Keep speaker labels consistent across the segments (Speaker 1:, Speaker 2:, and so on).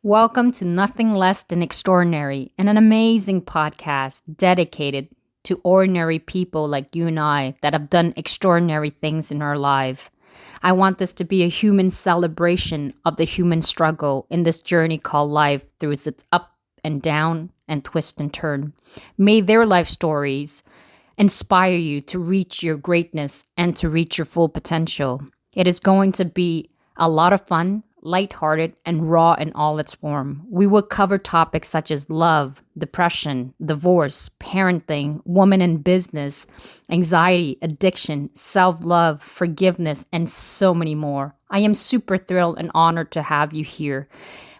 Speaker 1: Welcome to Nothing Less Than Extraordinary, and an amazing podcast dedicated to ordinary people like you and I that have done extraordinary things in our life. I want this to be a human celebration of the human struggle in this journey called life through its up and down and twist and turn. May their life stories inspire you to reach your greatness and to reach your full potential. It is going to be a lot of fun, lighthearted, and raw in all its form. We will cover topics such as love, depression, divorce, parenting, woman in business, anxiety, addiction, self-love, forgiveness, and so many more. I am super thrilled and honored to have you here.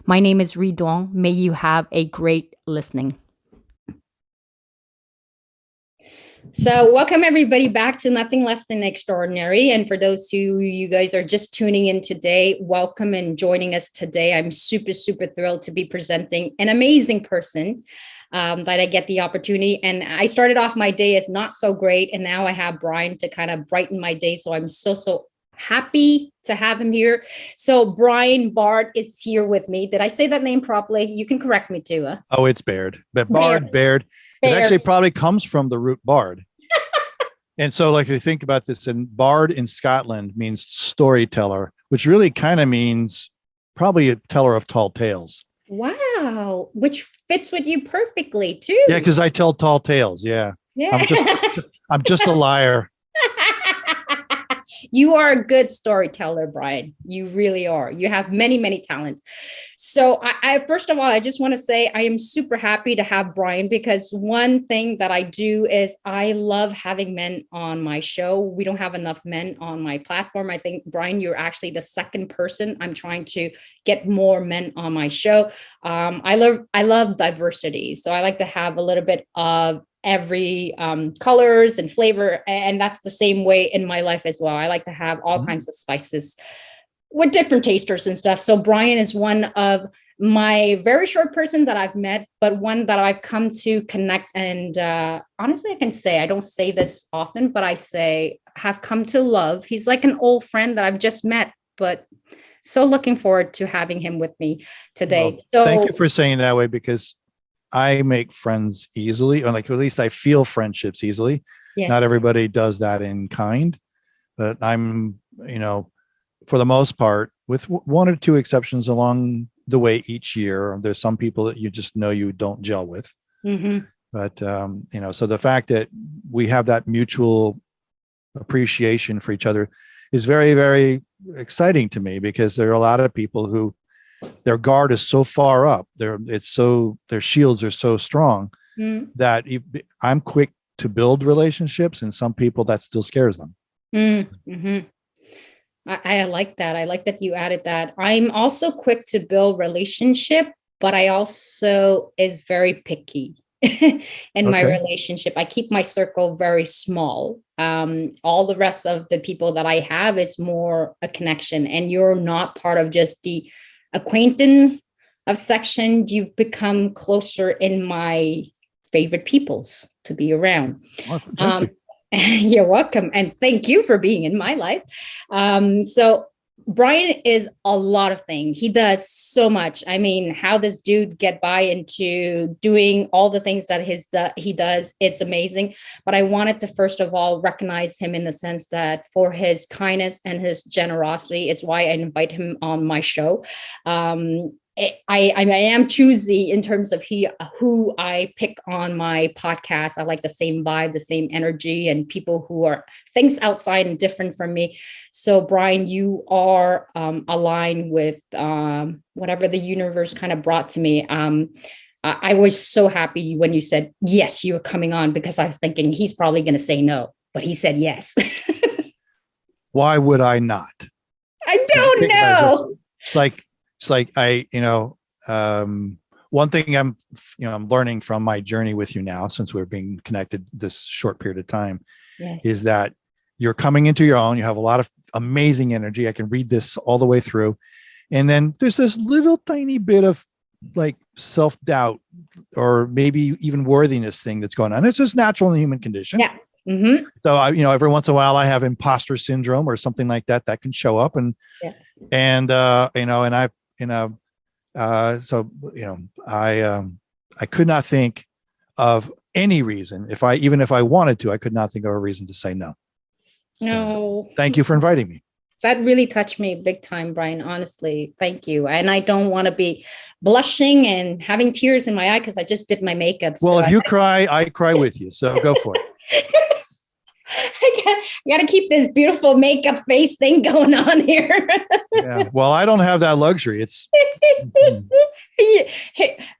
Speaker 1: My name is Ry Duong. May you have a great listening. So, welcome everybody back to Nothing Less Than Extraordinary. And for those who you guys are just tuning in today, welcome and joining us today. I'm super thrilled to be presenting an amazing person that I get the opportunity. And I started off my day as not so great, and now I have Brian to kind of brighten my day. So I'm so happy to have him here. So Brian Baird is here with me. Did I say that name properly? You can correct me too.
Speaker 2: Oh, it's Baird, but Baird. It actually probably comes from the root bard. And so, like, if you think about this, and bard in Scotland means storyteller, which really kind of means probably a teller of tall tales.
Speaker 1: Wow, which fits with you perfectly too.
Speaker 2: Yeah, because I tell tall tales. Yeah. I'm just a liar.
Speaker 1: You are a good storyteller, Brian. You really are. You have many talents. So I first of all, I just want to say I am super happy to have Brian, because one thing that I do is I love having men on my show. We don't have enough men on my platform. I think, Brian, you're actually the second person I'm trying to get more men on my show. I love diversity. So I like to have a little bit of every colors and flavor, and that's the same way in my life as well. I like to have all kinds of spices with different tasters and stuff. So Brian is one of my very short person that I've met, but one that I've come to connect. And honestly, I can say, I don't say this often, but I say have come to love. He's like an old friend that I've just met, but so looking forward to having him with me today.
Speaker 2: Well, so thank you for saying that way, because I make friends easily, or like at least I feel friendships easily. Yes. Not everybody does that in kind, but I'm, for the most part, with one or two exceptions along the way each year, there's some people that you just know you don't gel with. Mm-hmm. But, so the fact that we have that mutual appreciation for each other is very exciting to me, because there are a lot of people who their guard is so far up, their shields are so strong that I'm quick to build relationships, and some people that still scares them.
Speaker 1: Mm-hmm. I like that. I like that you added that. I'm also quick to build relationship, but I also is very picky in my relationship. I keep my circle very small. All the rest of the people that I have, it's more a connection, and you're not part of just the acquaintance of section. You've become closer in my favorite peoples to be around.
Speaker 2: Oh, thank you.
Speaker 1: You're welcome. And thank you for being in my life. So Brian is a lot of things. He does so much. I mean, how this dude get by into doing all the things that he does, it's amazing. But I wanted to first of all recognize him in the sense that for his kindness and his generosity, it's why I invite him on my show. I am choosy in terms of who I pick on my podcast. I like the same vibe, the same energy, and people who are things outside and different from me. So Brian, you are aligned with whatever the universe kind of brought to me. I was so happy when you said, yes, you're coming on, because I was thinking he's probably going to say no, but he said yes.
Speaker 2: Why would I not?
Speaker 1: I don't know.
Speaker 2: It's like I, one thing I'm learning from my journey with you now, since we're being connected this short period of time, is that you're coming into your own. You have a lot of amazing energy. I can read this all the way through. And then there's this little tiny bit of like self-doubt or maybe even worthiness thing that's going on. It's just natural in the human condition.
Speaker 1: Yeah. Mm-hmm.
Speaker 2: So every once in a while I have imposter syndrome or something like that can show up, and I've So, I could not think of any reason. Even if I wanted to, I could not think of a reason to say no.
Speaker 1: No.
Speaker 2: So, thank you for inviting me.
Speaker 1: That really touched me big time, Brian. Honestly, thank you. And I don't want to be blushing and having tears in my eye because I just did my makeup.
Speaker 2: Well, if you cry, I cry with you. So go for it.
Speaker 1: I got to keep this beautiful makeup face thing going on here.
Speaker 2: Yeah. Well, I don't have that luxury. It's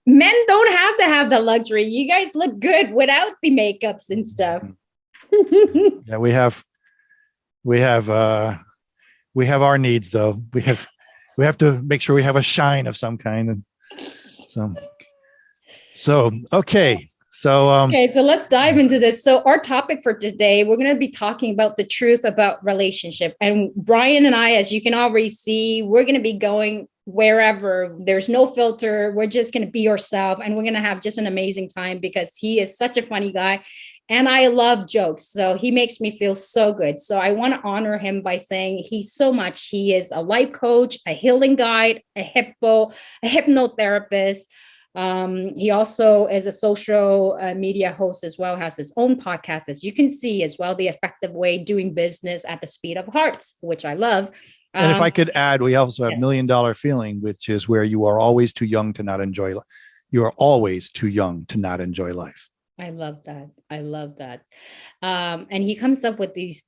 Speaker 1: men don't have to have the luxury. You guys look good without the makeups and stuff.
Speaker 2: Yeah, we have our needs though. We have to make sure we have a shine of some kind. And so okay. So
Speaker 1: let's dive into this. So our topic for today, we're going to be talking about the truth about relationship. And Brian and I, as you can already see, we're going to be going wherever. There's no filter. We're just going to be ourselves, and we're going to have just an amazing time because he is such a funny guy. And I love jokes. So he makes me feel so good. So I want to honor him by saying he's so much. He is a life coach, a healing guide, a hypnotherapist. He also is a social media host as well, has his own podcast, as you can see, as well, The Effective Way Doing Business at the Speed of Hearts, which I love.
Speaker 2: And if I could add, we also have $1 Million Feeling, which is where you are always too young to not enjoy life. You are always too young to not enjoy life.
Speaker 1: I love that. I love that. And he comes up with these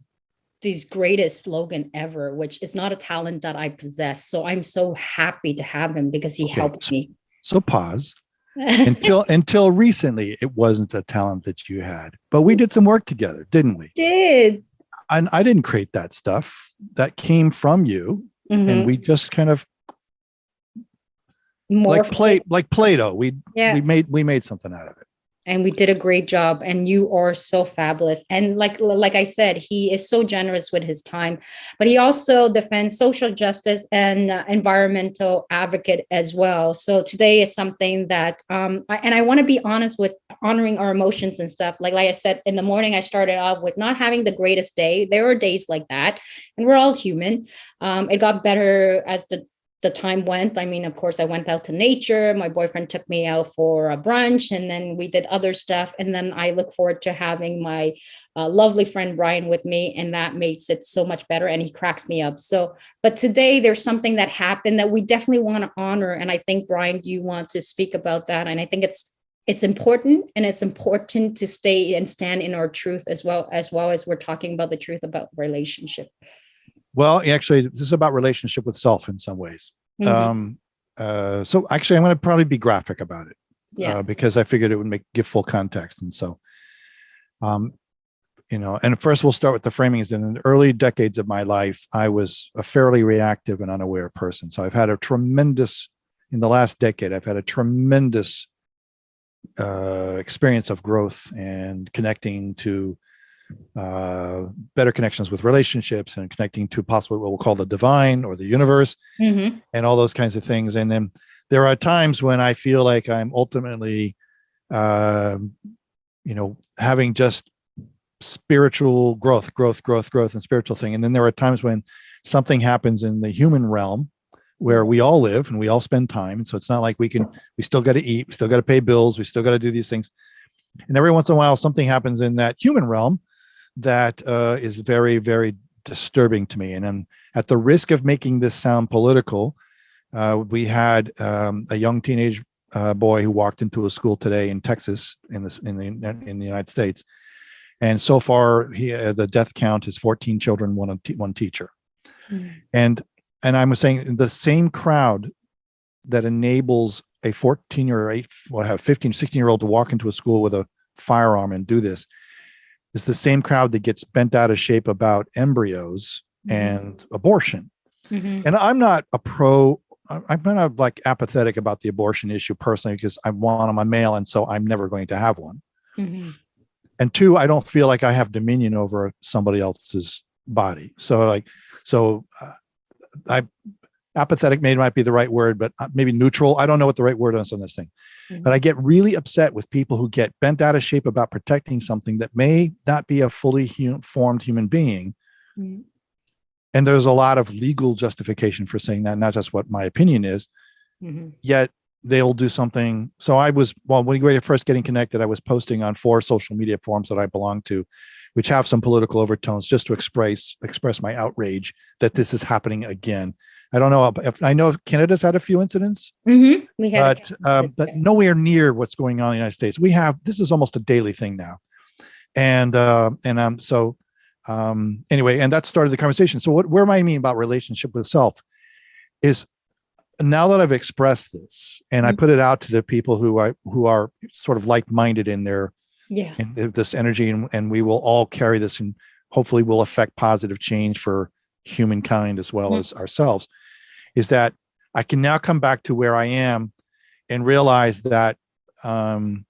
Speaker 1: greatest slogan ever, which is not a talent that I possess. So I'm so happy to have him because he helps me.
Speaker 2: So pause. Until recently, it wasn't a talent that you had, but we did some work together, didn't we?
Speaker 1: Did.
Speaker 2: And I didn't create that stuff. That came from you, and we just kind of like Play-Doh. We made something out of it.
Speaker 1: And we did a great job, and you are so fabulous. And like I said, he is so generous with his time, but he also defends social justice and environmental advocate as well. So today is something that, I want to be honest with honoring our emotions and stuff. Like I said, in the morning, I started off with not having the greatest day. There are days like that, and we're all human. It got better as the time went. I mean, of course, I went out to nature. My boyfriend took me out for a brunch, and then we did other stuff. And then I look forward to having my lovely friend Brian with me, and that makes it so much better. And he cracks me up. So, but today there's something that happened that we definitely want to honor. And I think, Brian, you want to speak about that. And I think it's important, and it's important to stay and stand in our truth as well as we're talking about the truth about relationship.
Speaker 2: Well, actually, this is about relationship with self in some ways. So actually, I'm going to probably be graphic about it, because I figured it would give full context. And so, and first we'll start with the framing. Is in the early decades of my life, I was a fairly reactive and unaware person. So in the last decade, I've had a tremendous experience of growth and connecting to better connections with relationships and connecting to possibly what we'll call the divine or the universe, and all those kinds of things. And then there are times when I feel like I'm ultimately, having just spiritual growth and spiritual thing. And then there are times when something happens in the human realm where we all live and we all spend time. And so it's not like we still got to eat, we still got to pay bills, we still got to do these things. And every once in a while, something happens in that human realm that is very, very disturbing to me. And then, at the risk of making this sound political, we had a young teenage boy who walked into a school today in Texas, in the United States, and so far the death count is 14 children, one teacher. And I was saying, the same crowd that enables a 14 or 15, 16-year-old to walk into a school with a firearm and do this is the same crowd that gets bent out of shape about embryos and abortion. And I'm not I'm kind of like apathetic about the abortion issue personally, because I'm a male, and so I'm never going to have one. And two, I don't feel like I have dominion over somebody else's body. So apathetic might be the right word, but maybe neutral. I don't know what the right word is on this thing. But I get really upset with people who get bent out of shape about protecting something that may not be a fully formed human being. And there's a lot of legal justification for saying that, not just what my opinion is. yet they'll do something. So when we were first getting connected, I was posting on 4 social media forums that I belong to, which have some political overtones, just to express my outrage that this is happening again. I don't know I know if Canada's had a few incidents,
Speaker 1: We had
Speaker 2: but nowhere near what's going on in the United States. This is almost a daily thing now. Anyway, and that started the conversation. So where I mean about relationship with self is, now that I've expressed this and I put it out to the people who are sort of like-minded in this energy, and we will all carry this, and hopefully will affect positive change for humankind as well as ourselves, is that I can now come back to where I am and realize that in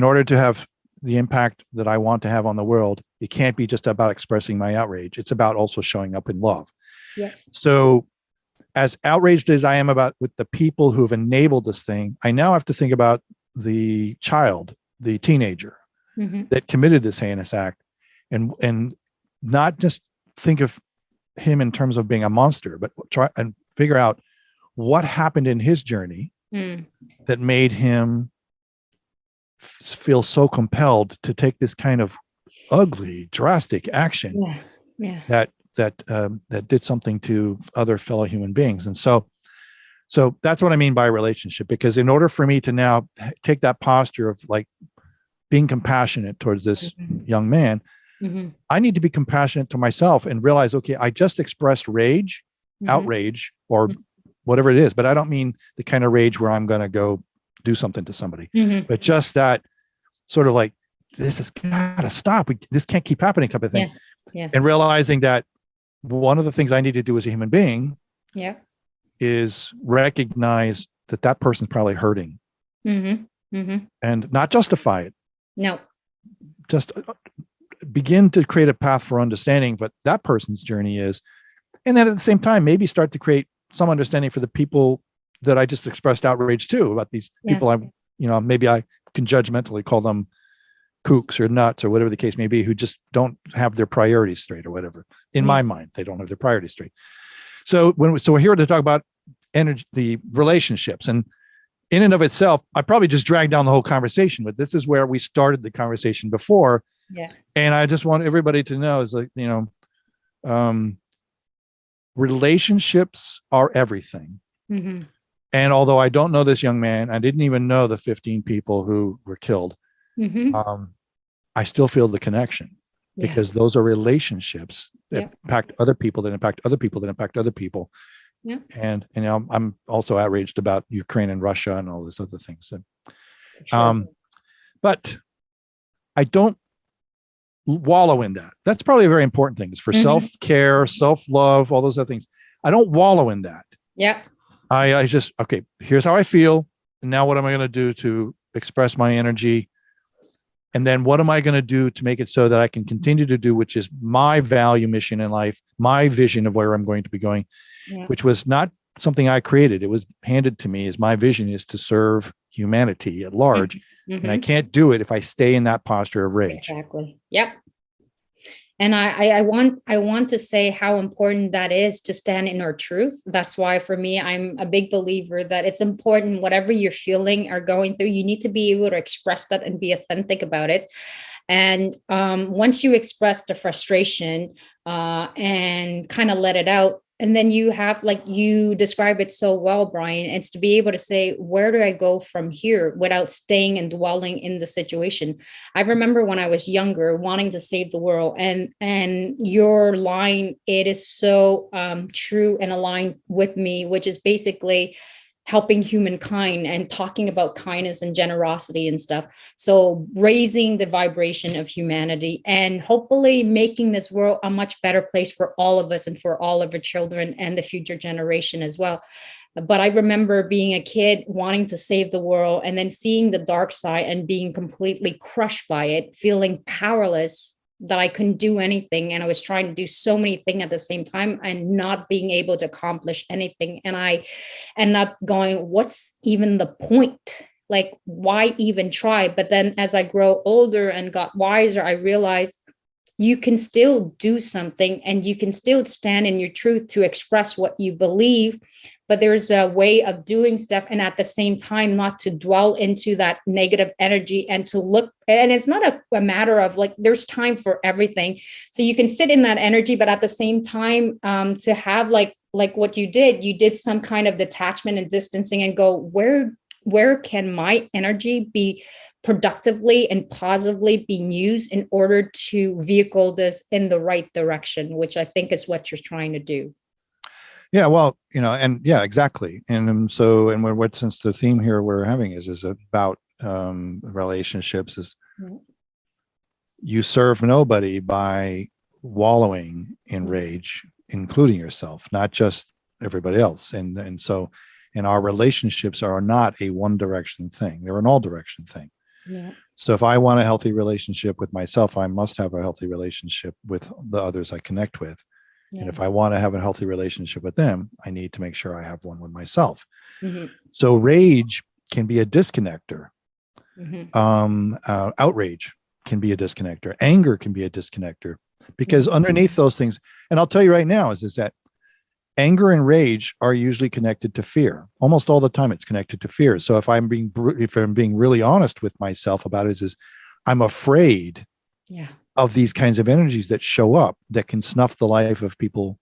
Speaker 2: order to have the impact that I want to have on the world, it can't be just about expressing my outrage. It's about also showing up in love.
Speaker 1: Yeah.
Speaker 2: So as outraged as I am with the people who've enabled this thing, I now have to think about the child, the teenager that committed this heinous act, and not just think of him in terms of being a monster, but try and figure out what happened in his journey that made him feel so compelled to take this kind of ugly, drastic action that did something to other fellow human beings. And so that's what I mean by relationship, because in order for me to now take that posture of like being compassionate towards this young man, I need to be compassionate to myself and realize, okay, I just expressed rage, outrage, or whatever it is, but I don't mean the kind of rage where I'm going to go do something to somebody, but just that sort of like, this has got to stop. This can't keep happening type of thing. And realizing that one of the things I need to do as a human being is recognize that person's probably hurting and not justify it. No. Just begin to create a path for understanding what that person's journey is. And then at the same time, maybe start to create some understanding for the people that I just expressed outrage to, about these people maybe I can judgmentally call them kooks or nuts or whatever the case may be, who just don't have their priorities straight or whatever. In my mind, they don't have their priorities straight. So we're here to talk about energy, the relationships, and in and of itself, I probably just dragged down the whole conversation, but this is where we started the conversation before. Yeah. And I just want everybody to know is like, relationships are everything. And although I don't know this young man, I didn't even know the 15 people who were killed. I still feel the connection because those are relationships that impact other people, that impact other people, that impact other people. Yeah. And I'm also outraged about Ukraine and Russia and all these other things. So, but I don't wallow in that. That's probably a very important thing, is for self-care, self-love, all those other things. I don't wallow in that. Yeah. I just, okay, here's how I feel. And now what am I going to do to express my energy? And then what am I going to do to make it so that I can continue to do, which is my value mission in life, my vision of where I'm going to be going, which was not something I created. It was handed to me as my vision is to serve humanity at large. And I can't do it if I stay in that posture of rage.
Speaker 1: Exactly. Yep. And I want to say how important that is, to stand in our truth. That's why for me, I'm a big believer that it's important, whatever you're feeling or going through, you need to be able to express that and be authentic about it. And once you express the frustration and kind of let it out, and then you have, like you describe it so well, Brian, it's to be able to say, where do I go from here without staying and dwelling in the situation? I remember when I was younger, wanting to save the world, and your line, it is so true and aligned with me, which is basically helping humankind and talking about kindness and generosity and stuff. So raising the vibration of humanity and hopefully making this world a much better place for all of us and for all of our children and the future generation as well. But I remember being a kid wanting to save the world and then seeing the dark side and being completely crushed by it, feeling powerless, that I couldn't do anything. And I was trying to do so many things at the same time and not being able to accomplish anything. And I ended up going, what's even the point? Like, why even try? But then as I grow older and got wiser, I realized you can still do something and you can still stand in your truth to express what you believe. But there's a way of doing stuff, and at the same time, not to dwell into that negative energy and to look. And it's not a matter of like, there's time for everything. So you can sit in that energy, but at the same time, to have like what you did some kind of detachment and distancing and go, where can my energy be productively and positively being used in order to vehicle this in the right direction, which I think is what you're trying to do.
Speaker 2: Yeah, well, and yeah, exactly. And so, and what since the theme here we're having is about relationships, is you serve nobody by wallowing in rage, including yourself, not just everybody else. And so, and our relationships are not a one direction thing; they're an all direction thing.
Speaker 1: Yeah.
Speaker 2: So if I want a healthy relationship with myself, I must have a healthy relationship with the others I connect with. Yeah. And if I want to have a healthy relationship with them, I need to make sure I have one with myself. Mm-hmm. So rage can be a disconnector. Mm-hmm. Outrage can be a disconnector. Anger can be a disconnector, because mm-hmm. underneath those things, and I'll tell you right now, is that anger and rage are usually connected to fear. Almost all the time it's connected to fear. So if I'm being really honest with myself about it, is I'm afraid of these kinds of energies that show up that can snuff the life of people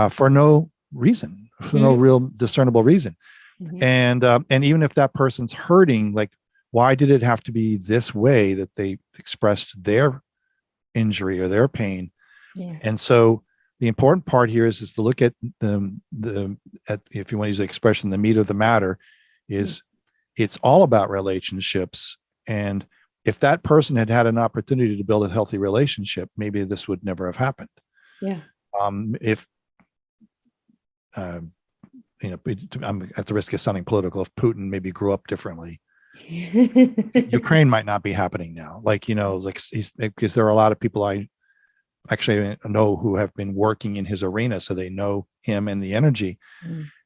Speaker 2: for no reason, for no real discernible reason. Mm-hmm. And even if that person's hurting, like, why did it have to be this way that they expressed their injury or their pain? Yeah. And so the important part here is to look at if you want to use the expression, the meat of the matter is it's all about relationships. And if that person had had an opportunity to build a healthy relationship, maybe this would never have happened. Yeah. If I'm at the risk of sounding political, if Putin maybe grew up differently, Ukraine might not be happening now. Because there are a lot of people I actually know who have been working in his arena, so they know him and the energy.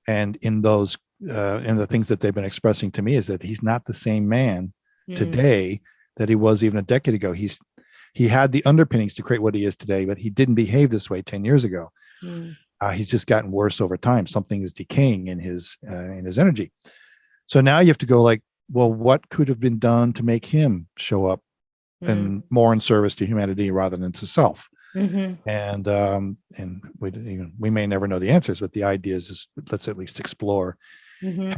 Speaker 2: And in those and the things that they've been expressing to me is that he's not the same man today that he was even a decade ago. He had the underpinnings to create what he is today, but he didn't behave this way 10 years ago. He's just gotten worse over time. Something is decaying in his energy. So now you have to go like, well, what could have been done to make him show up and more in service to humanity rather than to self? Mm-hmm. And we may never know the answers, but the idea is let's at least explore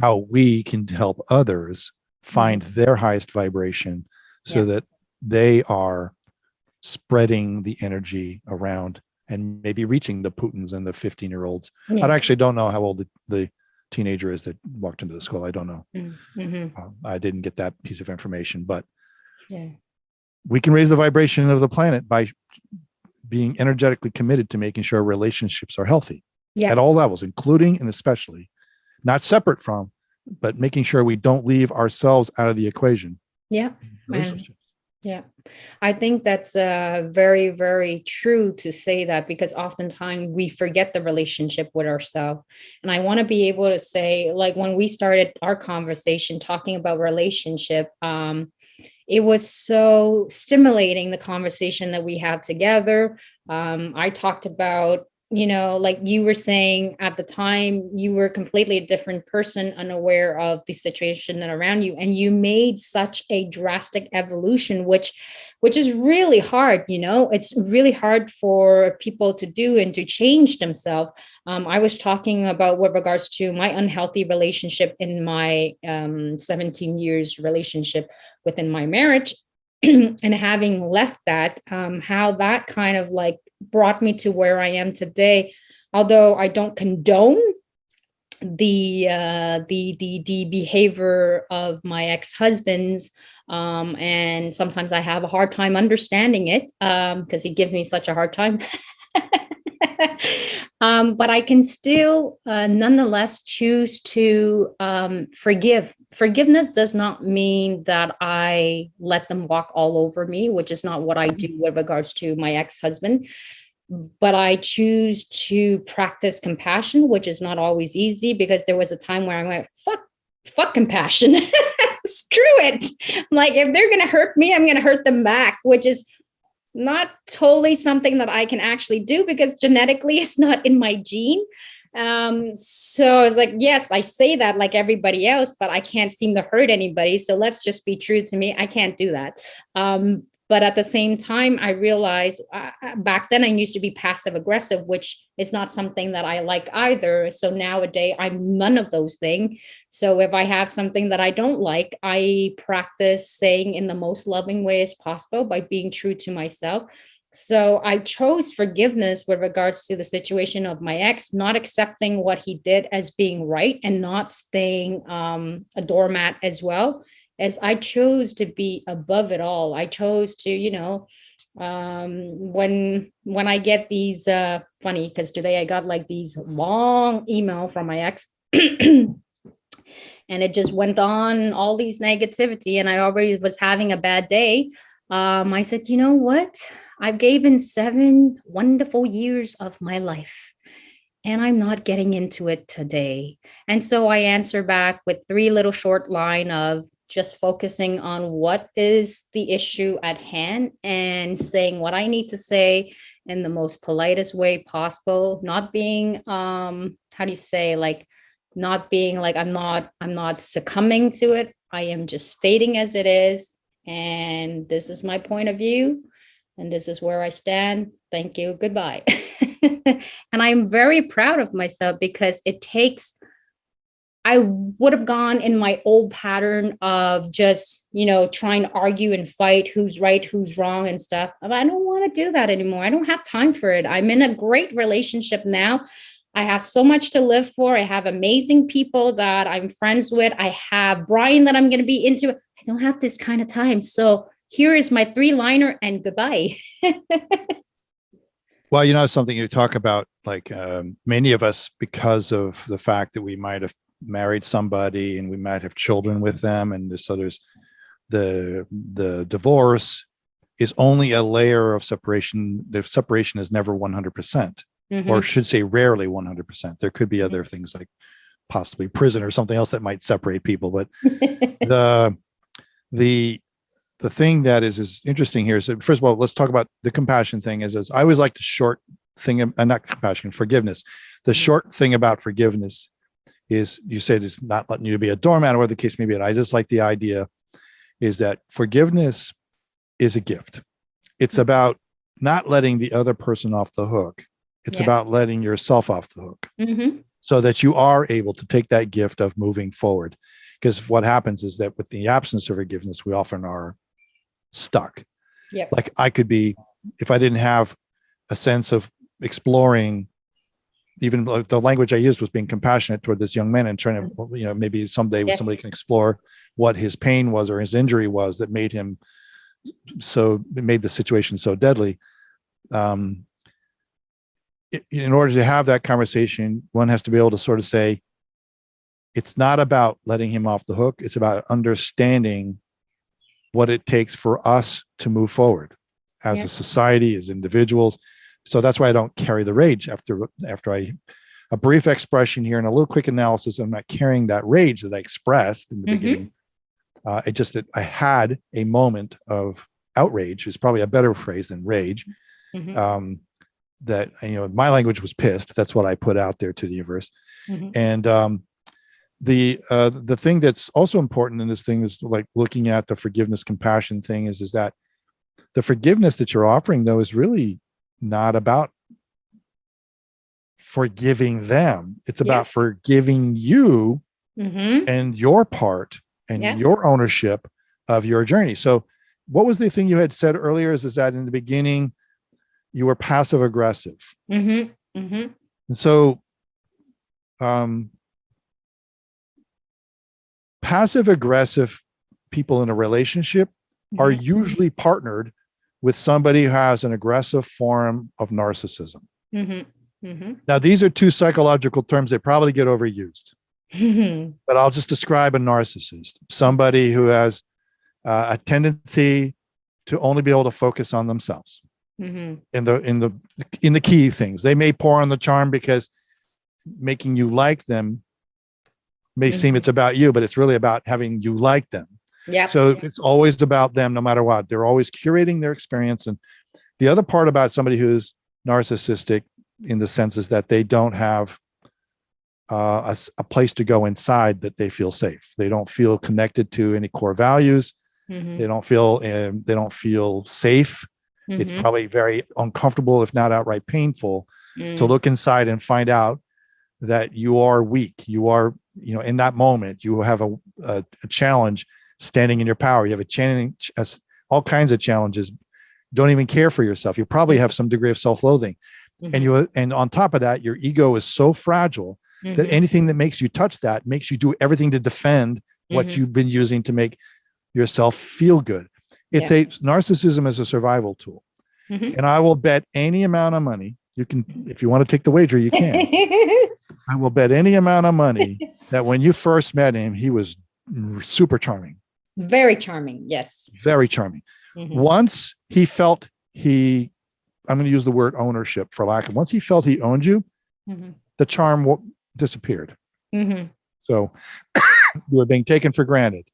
Speaker 2: how we can help others find their highest vibration, so that they are spreading the energy around and maybe reaching the Putins and the 15-year-olds. I actually don't know how old the teenager is that walked into the school. I don't know. I didn't get that piece of information, but we can raise the vibration of the planet by being energetically committed to making sure relationships are healthy at all levels, including and especially, not separate from, but making sure we don't leave ourselves out of the equation. Relationships.
Speaker 1: I think that's very, very true to say that, because oftentimes we forget the relationship with ourselves. And I want to be able to say, like, when we started our conversation talking about relationship, it was so stimulating, the conversation that we had together. I talked about, like you were saying at the time, you were completely a different person, unaware of the situation that around you. And you made such a drastic evolution, which is really hard. It's really hard for people to do and to change themselves. I was talking about with regards to my unhealthy relationship in my 17 years relationship within my marriage. And having left that, how that kind of like brought me to where I am today. Although I don't condone the behavior of my ex-husbands, and sometimes I have a hard time understanding it, because he gives me such a hard time. But I can still nonetheless choose to forgive. Forgiveness does not mean that I let them walk all over me, which is not what I do with regards to my ex-husband. But I choose to practice compassion, which is not always easy, because there was a time where I went, fuck compassion. Screw it. I'm like, if they're going to hurt me, I'm going to hurt them back, which is not totally something that I can actually do because genetically it's not in my gene. So it's like, yes, I say that like everybody else, but I can't seem to hurt anybody. So let's just be true to me. I can't do that. But at the same time, I realized back then I used to be passive aggressive, which is not something that I like either. So nowadays, I'm none of those things. So if I have something that I don't like, I practice saying in the most loving way as possible by being true to myself. So I chose forgiveness with regards to the situation of my ex, not accepting what he did as being right and not staying a doormat as well, as I chose to be above it all. I chose to, when I get these funny, because today I got like these long email from my ex and it just went on all these negativity and I already was having a bad day. I said, you know what? I've given 7 wonderful years of my life and I'm not getting into it today. And so I answer back with 3 little short line of just focusing on what is the issue at hand and saying what I need to say in the most politest way possible, not being how do you say, like not being like I'm not succumbing to it. I am just stating as it is, and this is my point of view and this is where I stand. Thank you. Goodbye. And I'm very proud of myself because it takes, I would have gone in my old pattern of just, trying to argue and fight who's right, who's wrong and stuff. But I don't want to do that anymore. I don't have time for it. I'm in a great relationship now. I have so much to live for. I have amazing people that I'm friends with. I have Brian that I'm going to be into. I don't have this kind of time. So here is my 3-liner and goodbye.
Speaker 2: Well, something you talk about, like many of us, because of the fact that we might have married somebody and we might have children with them, and so there's the divorce is only a layer of separation. The separation is never 100%, or should say rarely 100%. There could be other things like possibly prison or something else that might separate people, but the thing that is interesting here is that, first of all, let's talk about the compassion thing. Is I always like the short thing, not compassion, forgiveness. The short thing about forgiveness is, you said it's not letting you be a doormat or whatever the case may be. And I just like the idea is that forgiveness is a gift. It's about not letting the other person off the hook. It's about letting yourself off the hook so that you are able to take that gift of moving forward. Because what happens is that with the absence of forgiveness, we often are stuck. Like I could be, if I didn't have a sense of exploring, even the language I used was being compassionate toward this young man and trying to, maybe someday somebody can explore what his pain was or his injury was that made the situation so deadly. In order to have that conversation, one has to be able to sort of say, it's not about letting him off the hook. It's about understanding what it takes for us to move forward as a society, as individuals. So that's why I don't carry the rage after a brief expression here and a little quick analysis. I'm not carrying that rage that I expressed in the beginning. I had a moment of outrage, is probably a better phrase than rage. That, my language was pissed. That's what I put out there to the universe. And the thing that's also important in this thing is, like, looking at the forgiveness compassion thing is that the forgiveness that you're offering, though, is really not about forgiving them. It's about forgiving you and your part and your ownership of your journey. So what was the thing you had said earlier is that in the beginning you were passive aggressive. And so passive aggressive people in a relationship are usually partnered with somebody who has an aggressive form of narcissism. Now, these are 2 psychological terms that probably get overused, but I'll just describe a narcissist: somebody who has a tendency to only be able to focus on themselves in the key things. They may pour on the charm because making you like them may seem it's about you, but it's really about having you like them. So it's always about them, no matter what. They're always curating their experience. And The other part about somebody who's narcissistic in the sense is that they don't have a place to go inside that they feel safe. They don't feel connected to any core values.
Speaker 1: Mm-hmm.
Speaker 2: They don't feel safe. Mm-hmm. It's probably very uncomfortable, if not outright painful, to look inside and find out that you are weak. You are, in that moment, you have a challenge standing in your power. You have a challenge, all kinds of challenges. Don't even care for yourself. You probably have some degree of self-loathing. Mm-hmm. And on top of that, your ego is so fragile that anything that makes you touch that makes you do everything to defend what you've been using to make yourself feel good. It's narcissism as a survival tool. And I will bet any amount of money, you can, if you want to take the wager, you can. I will bet any amount of money that when you first met him, he was super charming.
Speaker 1: Very charming. Yes.
Speaker 2: Very charming. Once he felt I'm going to use the word ownership for lack of, once he felt he owned you, the charm disappeared. So you were being taken for granted.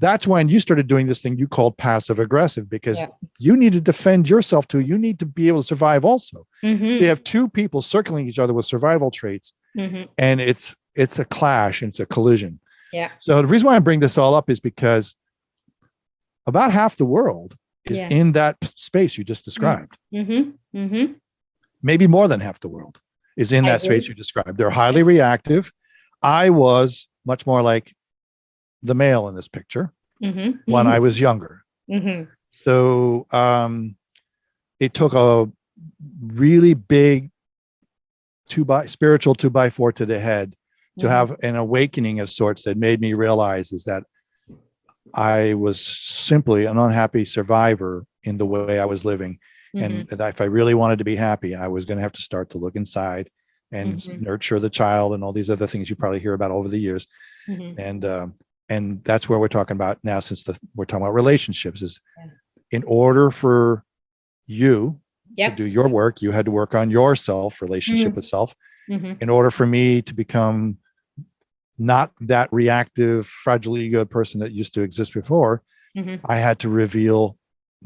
Speaker 2: That's when you started doing this thing you called passive aggressive, because you need to defend yourself too. You need to be able to survive also. So you have two people circling each other with survival traits, and it's a clash and it's a collision.
Speaker 1: Yeah.
Speaker 2: So the reason why I bring this all up is because about half the world is in that space you just described. Maybe more than half the world is in that space you described. They're highly reactive. I was much more like the male in this picture when I was younger. So it took a really big spiritual 2x4 to the head to have an awakening of sorts that made me realize is that I was simply an unhappy survivor in the way I was living. And that if I really wanted to be happy, I was going to have to start to look inside and nurture the child and all these other things you probably hear about over the years. And that's where we're talking about now, since we're talking about relationships, is in order for you to do your work, you had to work on yourself, relationship with self. In order for me to become not that reactive, fragile ego person that used to exist before, I had to reveal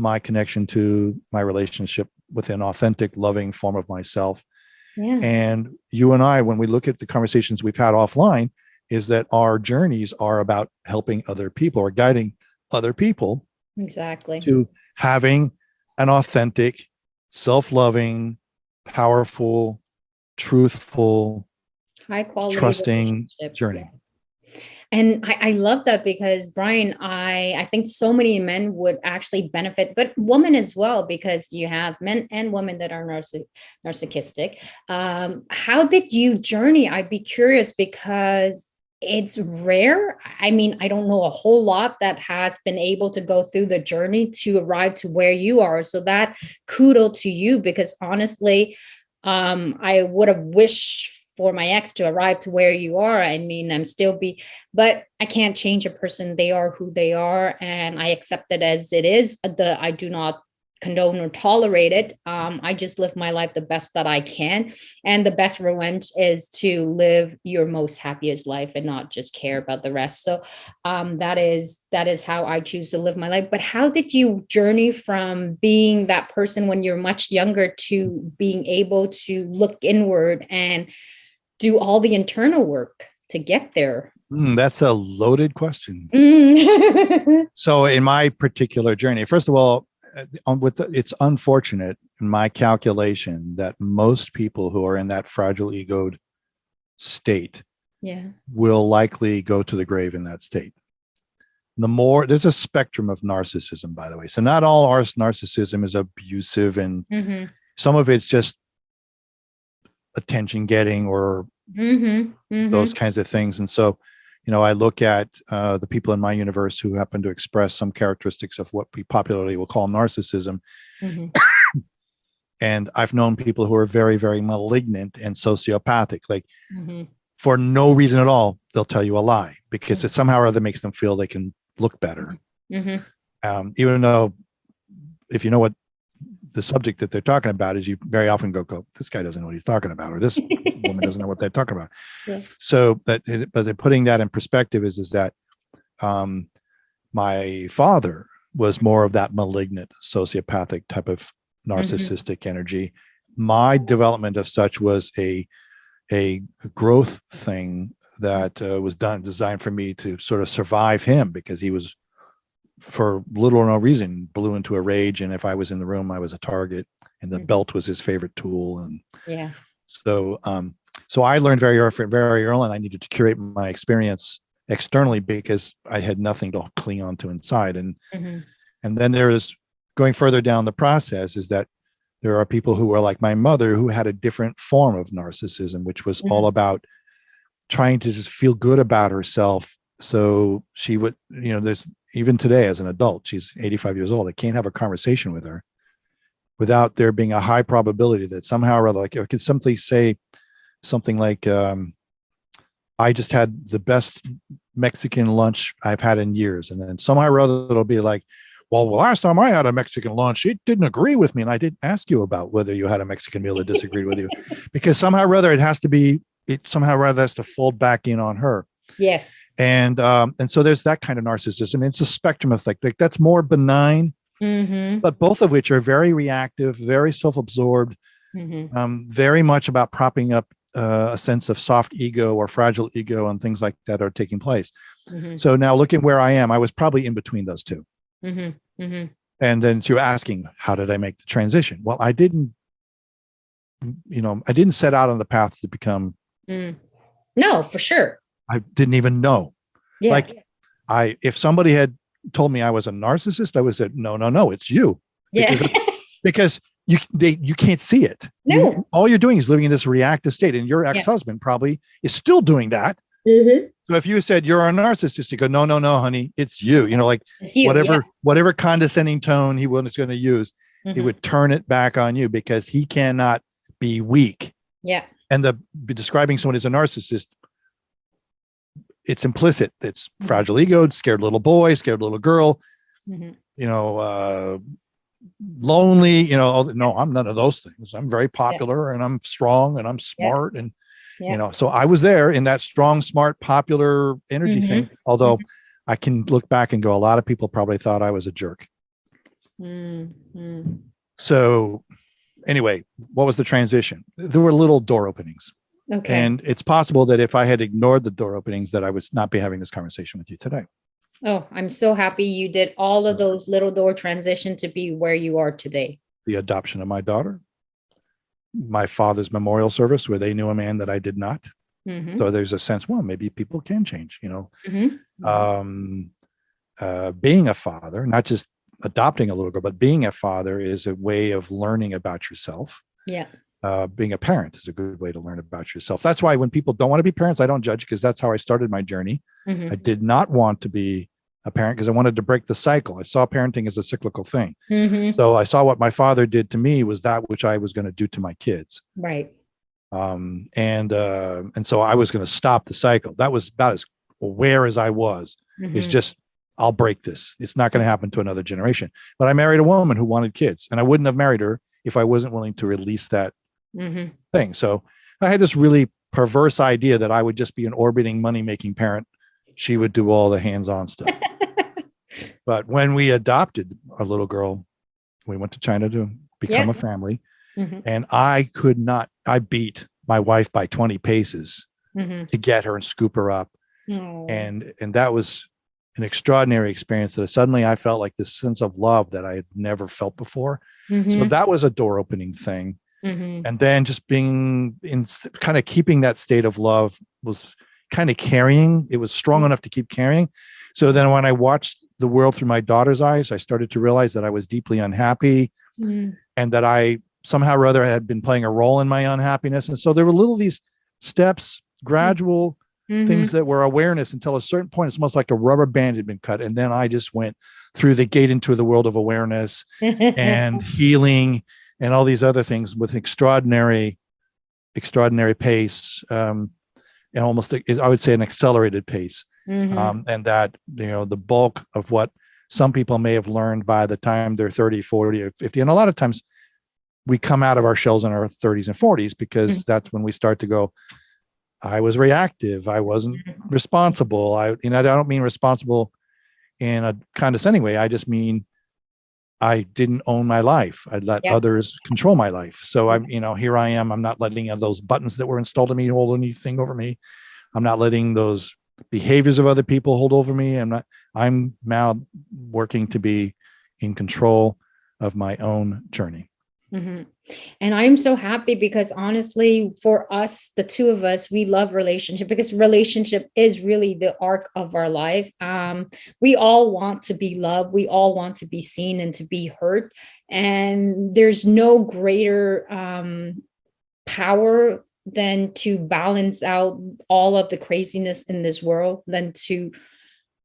Speaker 2: my connection to my relationship with an authentic, loving form of myself. And you and I, when we look at the conversations we've had offline, is that our journeys are about helping other people or guiding other people to having an authentic, self-loving, powerful, truthful,
Speaker 1: high quality,
Speaker 2: trusting journey.
Speaker 1: And I love that, because Brian, I think so many men would actually benefit, but women as well, because you have men and women that are narcissistic. How did you journey? I'd be curious, because it's rare. I mean, I don't know a whole lot that has been able to go through the journey to arrive to where you are. So that kudos to you, because honestly, I would have wished for my ex to arrive to where you are. I mean, but I can't change a person. They are who they are, and I accept it as it is. I do not condone or tolerate it. I just live my life the best that I can. And the best revenge is to live your most happiest life and not just care about the rest. So that is how I choose to live my life. But how did you journey from being that person when you're much younger to being able to look inward and do all the internal work to get there?
Speaker 2: That's a loaded question. So in my particular journey, first of all, it's unfortunate in my calculation that most people who are in that fragile egoed state will likely go to the grave in that state. There's a spectrum of narcissism, by the way. So not all our narcissism is abusive, and some of it's just attention getting or those kinds of things. And so, I look at the people in my universe who happen to express some characteristics of what we popularly will call narcissism. And I've known people who are very, very malignant and sociopathic, like for no reason at all, they'll tell you a lie because it somehow or other makes them feel they can look better. Even though if you know what the subject that they're talking about is, you very often go, this guy doesn't know what he's talking about, or this woman doesn't know what they're talking about. So but they're putting that in perspective is that my father was more of that malignant sociopathic type of narcissistic energy. My development of such was a growth thing that was designed for me to sort of survive him, because he was, for little or no reason, blew into a rage, and if I was in the room, I was a target, and the belt was his favorite tool. And so I learned very early, and I needed to curate my experience externally because I had nothing to cling on to inside. And then there is, going further down the process, is that there are people who are like my mother, who had a different form of narcissism, which was all about trying to just feel good about herself. So she would, there's, even today as an adult, she's 85 years old. I can't have a conversation with her without there being a high probability that somehow or other, like I could simply say something like, I just had the best Mexican lunch I've had in years. And then somehow or other, it'll be like, well, the last time I had a Mexican lunch, it didn't agree with me. And I didn't ask you about whether you had a Mexican meal that disagreed with you, because somehow or other, it somehow or other has to fold back in on her.
Speaker 1: Yes.
Speaker 2: And so there's that kind of narcissism. It's a spectrum of like that's more benign, but both of which are very reactive, very self-absorbed, very much about propping up a sense of soft ego or fragile ego and things like that are taking place. So now looking where I am, I was probably in between those two. And then you're asking, how did I make the transition? Well, I didn't set out on the path to become.
Speaker 1: No, for sure.
Speaker 2: I didn't even know. Yeah. Like if somebody had told me I was a narcissist, I would have said, no, it's you.
Speaker 1: Yeah.
Speaker 2: Because you can't see it.
Speaker 1: No.
Speaker 2: All you're doing is living in this reactive state, and your ex-husband probably is still doing that. So if you said you're a narcissist, you go, no, honey, it's you. Like it's you, whatever condescending tone he was going to use, he would turn it back on you, because he cannot be weak. Yeah. And describing someone as a narcissist, it's implicit. It's fragile ego, scared little boy, scared little girl, lonely, no, I'm none of those things. I'm very popular and I'm strong and I'm smart. And, so I was there in that strong, smart, popular energy thing. Although I can look back and go, a lot of people probably thought I was a jerk. So anyway, what was the transition? There were little door openings. Okay. And it's possible that if I had ignored the door openings, that I would not be having this conversation with you today.
Speaker 1: Oh, I'm so happy you did all of those little door transitions to be where you are today. The
Speaker 2: adoption of my daughter, my father's memorial service where they knew a man that I did not. So there's a sense, well, maybe people can change, being a father, not just adopting a little girl, but being a father is a way of learning about yourself. Yeah. Being a parent is a good way to learn about yourself. That's why when people don't want to be parents, I don't judge, because that's how I started my journey. I did not want to be a parent because I wanted to break the cycle. I saw parenting as a cyclical thing. So I saw what my father did to me was that which I was going to do to my kids. Right. And so I was going to stop the cycle. That was about as aware as I was. It's just, I'll break this. It's not going to happen to another generation. But I married a woman who wanted kids, and I wouldn't have married her if I wasn't willing to release that thing. So I had this really perverse idea that I would just be an orbiting money-making parent. She would do all the hands-on stuff. But when we adopted a little girl, we went to China to become a family. And I beat my wife by 20 paces to get her and scoop her up. And that was an extraordinary experience, that suddenly I felt like this sense of love that I had never felt before. So that was a door opening thing. And then just being in kind of keeping that state of love was kind of carrying. It was strong enough to keep carrying. So then when I watched the world through my daughter's eyes, I started to realize that I was deeply unhappy and that I somehow or other had been playing a role in my unhappiness. And so there were these steps, gradual things that were awareness, until a certain point, it's almost like a rubber band had been cut. And then I just went through the gate into the world of awareness and healing and all these other things with extraordinary pace, and almost, I would say, an accelerated pace. And that, the bulk of what some people may have learned by the time they're 30, 40, or 50. And a lot of times we come out of our shells in our 30s and 40s, because that's when we start to go, I was reactive. I wasn't responsible. I don't mean responsible in a condescending way. I just mean I didn't own my life. I let others control my life. So I'm, here I am. I'm not letting those buttons that were installed in me hold anything over me. I'm not letting those behaviors of other people hold over me. I'm now working to be in control of my own journey.
Speaker 1: Mm-hmm. And I'm so happy because honestly, for us, the two of us, we love relationship because relationship is really the arc of our life. We all want to be loved. We all want to be seen and to be heard. And there's no greater power than to balance out all of the craziness in this world than to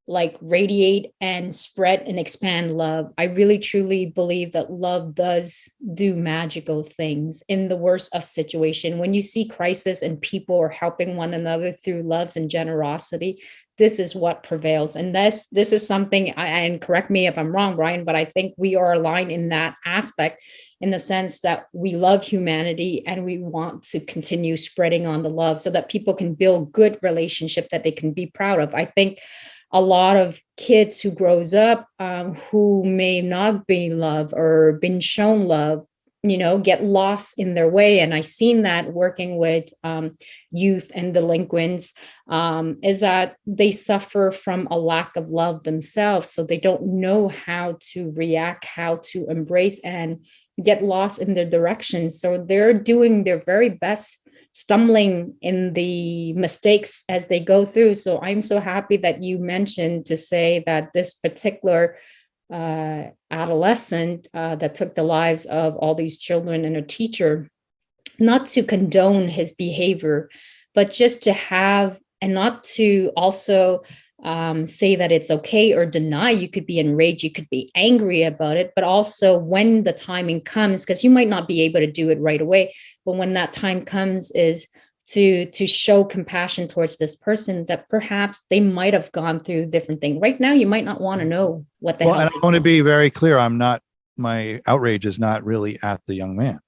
Speaker 1: like radiate and spread and expand love. I really truly believe that love does do magical things in the worst of situation. When you see crisis and people are helping one another through loves and generosity, this is what prevails. And this is something, and correct me if I'm wrong, Brian, but I think we are aligned in that aspect, in the sense that we love humanity and we want to continue spreading on the love so that people can build good relationship that they can be proud of. I think a lot of kids who grows up who may not be loved or been shown love, get lost in their way. And I've seen that working with youth and delinquents, is that they suffer from a lack of love themselves. So they don't know how to react, how to embrace, and get lost in their direction. So they're doing their very best, stumbling in the mistakes as they go through. So I'm so happy that you mentioned to say that this particular adolescent that took the lives of all these children and a teacher, not to condone his behavior, but just to have, and not to also say that it's okay or deny. You could be enraged, you could be angry about it, but also when the timing comes, because you might not be able to do it right away, but when that time comes, is to show compassion towards this person that perhaps they might have gone through different things. Right now, you might not want to know what the hell.
Speaker 2: And I want to be very clear. My outrage is not really at the young man.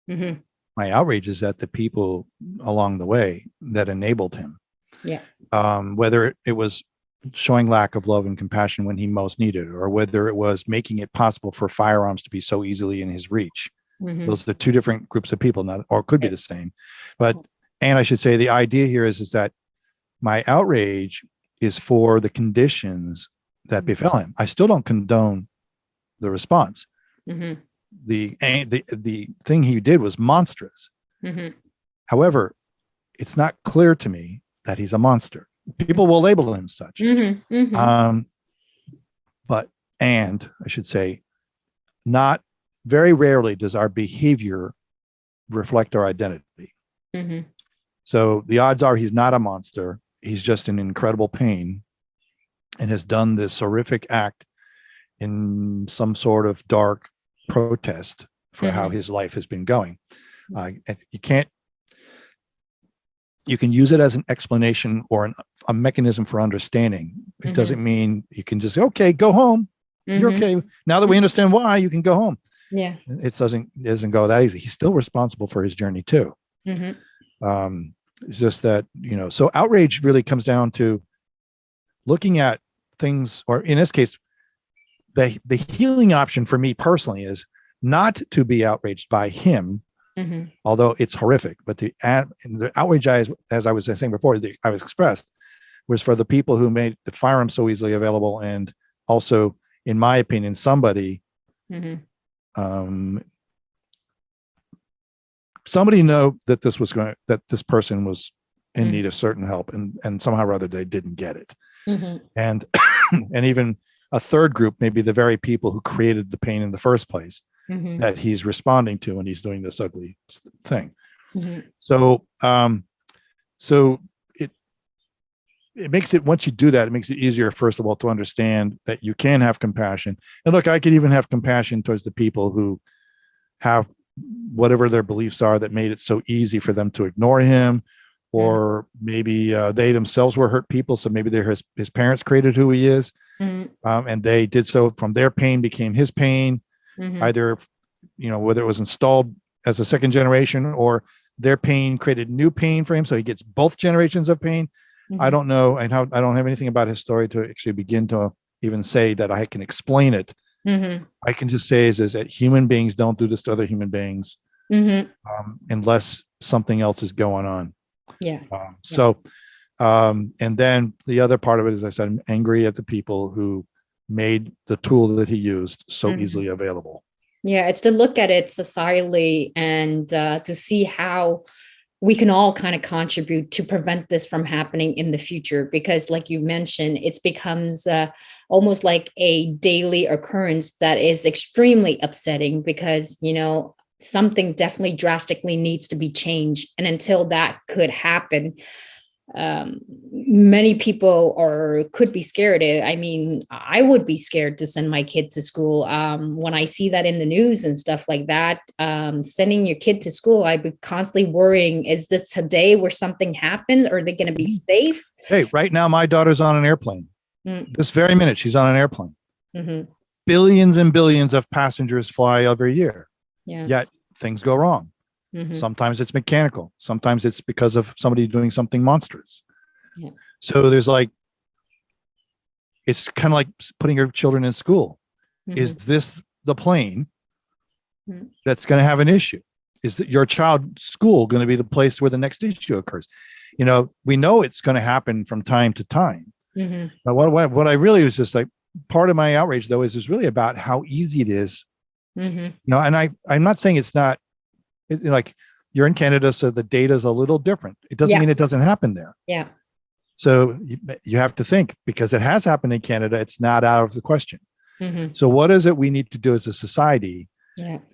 Speaker 2: Mm-hmm. My outrage is at the people along the way that enabled him.
Speaker 1: Yeah.
Speaker 2: Whether it was showing lack of love and compassion when he most needed it, or whether it was making it possible for firearms to be so easily in his reach. Mm-hmm. Those are two different groups of people, or could be the same. And I should say the idea here is that my outrage is for the conditions that befell him. I still don't condone the response. Mm-hmm. The thing he did was monstrous. Mm-hmm. However, it's not clear to me that he's a monster. People will label him such. Mm-hmm. Mm-hmm. And I should say, not very rarely does our behavior reflect our identity. Mm-hmm. So the odds are he's not a monster. He's just in incredible pain and has done this horrific act in some sort of dark protest for how his life has been going. You can use it as an explanation or a mechanism for understanding. It doesn't mean you can just say, okay, go home. You're okay. Now that we understand why, you can go home.
Speaker 1: Yeah.
Speaker 2: It doesn't go that easy. He's still responsible for his journey too. It's just that, so outrage really comes down to looking at things, or in this case, the healing option for me personally is not to be outraged by him, although it's horrific. But the outrage, as I was saying before, I was expressed, was for the people who made the firearm so easily available, and also, in my opinion, somebody know that this person was in need of certain help, and somehow or other they didn't get it. And and even a third group, maybe the very people who created the pain in the first place, that he's responding to when he's doing this ugly thing. So it makes it, once you do that, it makes it easier, first of all, to understand that you can have compassion. And look, I could even have compassion towards the people who have whatever their beliefs are that made it so easy for them to ignore him, or maybe they themselves were hurt people. So maybe his parents created who he is, and they did so from their pain became his pain, either, whether it was installed as a second generation or their pain created new pain for him. So he gets both generations of pain. I don't know. And I don't have anything about his story to actually begin to even say that I can explain it. I can just say is that human beings don't do this to other human beings unless something else is going on.
Speaker 1: Yeah.
Speaker 2: And then the other part of it is, I said, I'm angry at the people who made the tool that he used so easily available.
Speaker 1: Yeah, it's to look at it societally and to see how we can all kind of contribute to prevent this from happening in the future. Because like you mentioned, it becomes almost like a daily occurrence that is extremely upsetting because, you know, something definitely drastically needs to be changed. And until that could happen, many people could be scared. I mean, I would be scared to send my kid to school. When I see that in the news and stuff like that, sending your kid to school, I'd be constantly worrying, is this today where something happens? Are they going to be safe?
Speaker 2: Hey, right now, my daughter's on an airplane. This very minute, she's on an airplane. Billions and billions of passengers fly every year. Yet things go wrong. Sometimes it's mechanical. Sometimes it's because of somebody doing something monstrous. So there's like, it's kind of like putting your children in school. Is this the plane that's going to have an issue? Is that your child's school going to be the place where the next issue occurs? You know, we know it's going to happen from time to time. But what I really was just like, part of my outrage though, is really about how easy it is. You know, and I'm not saying it's not, like you're in Canada, so the data is a little different. It doesn't mean it doesn't happen there. So you have to think, because it has happened in Canada, it's not out of the question. So what is it we need to do as a society?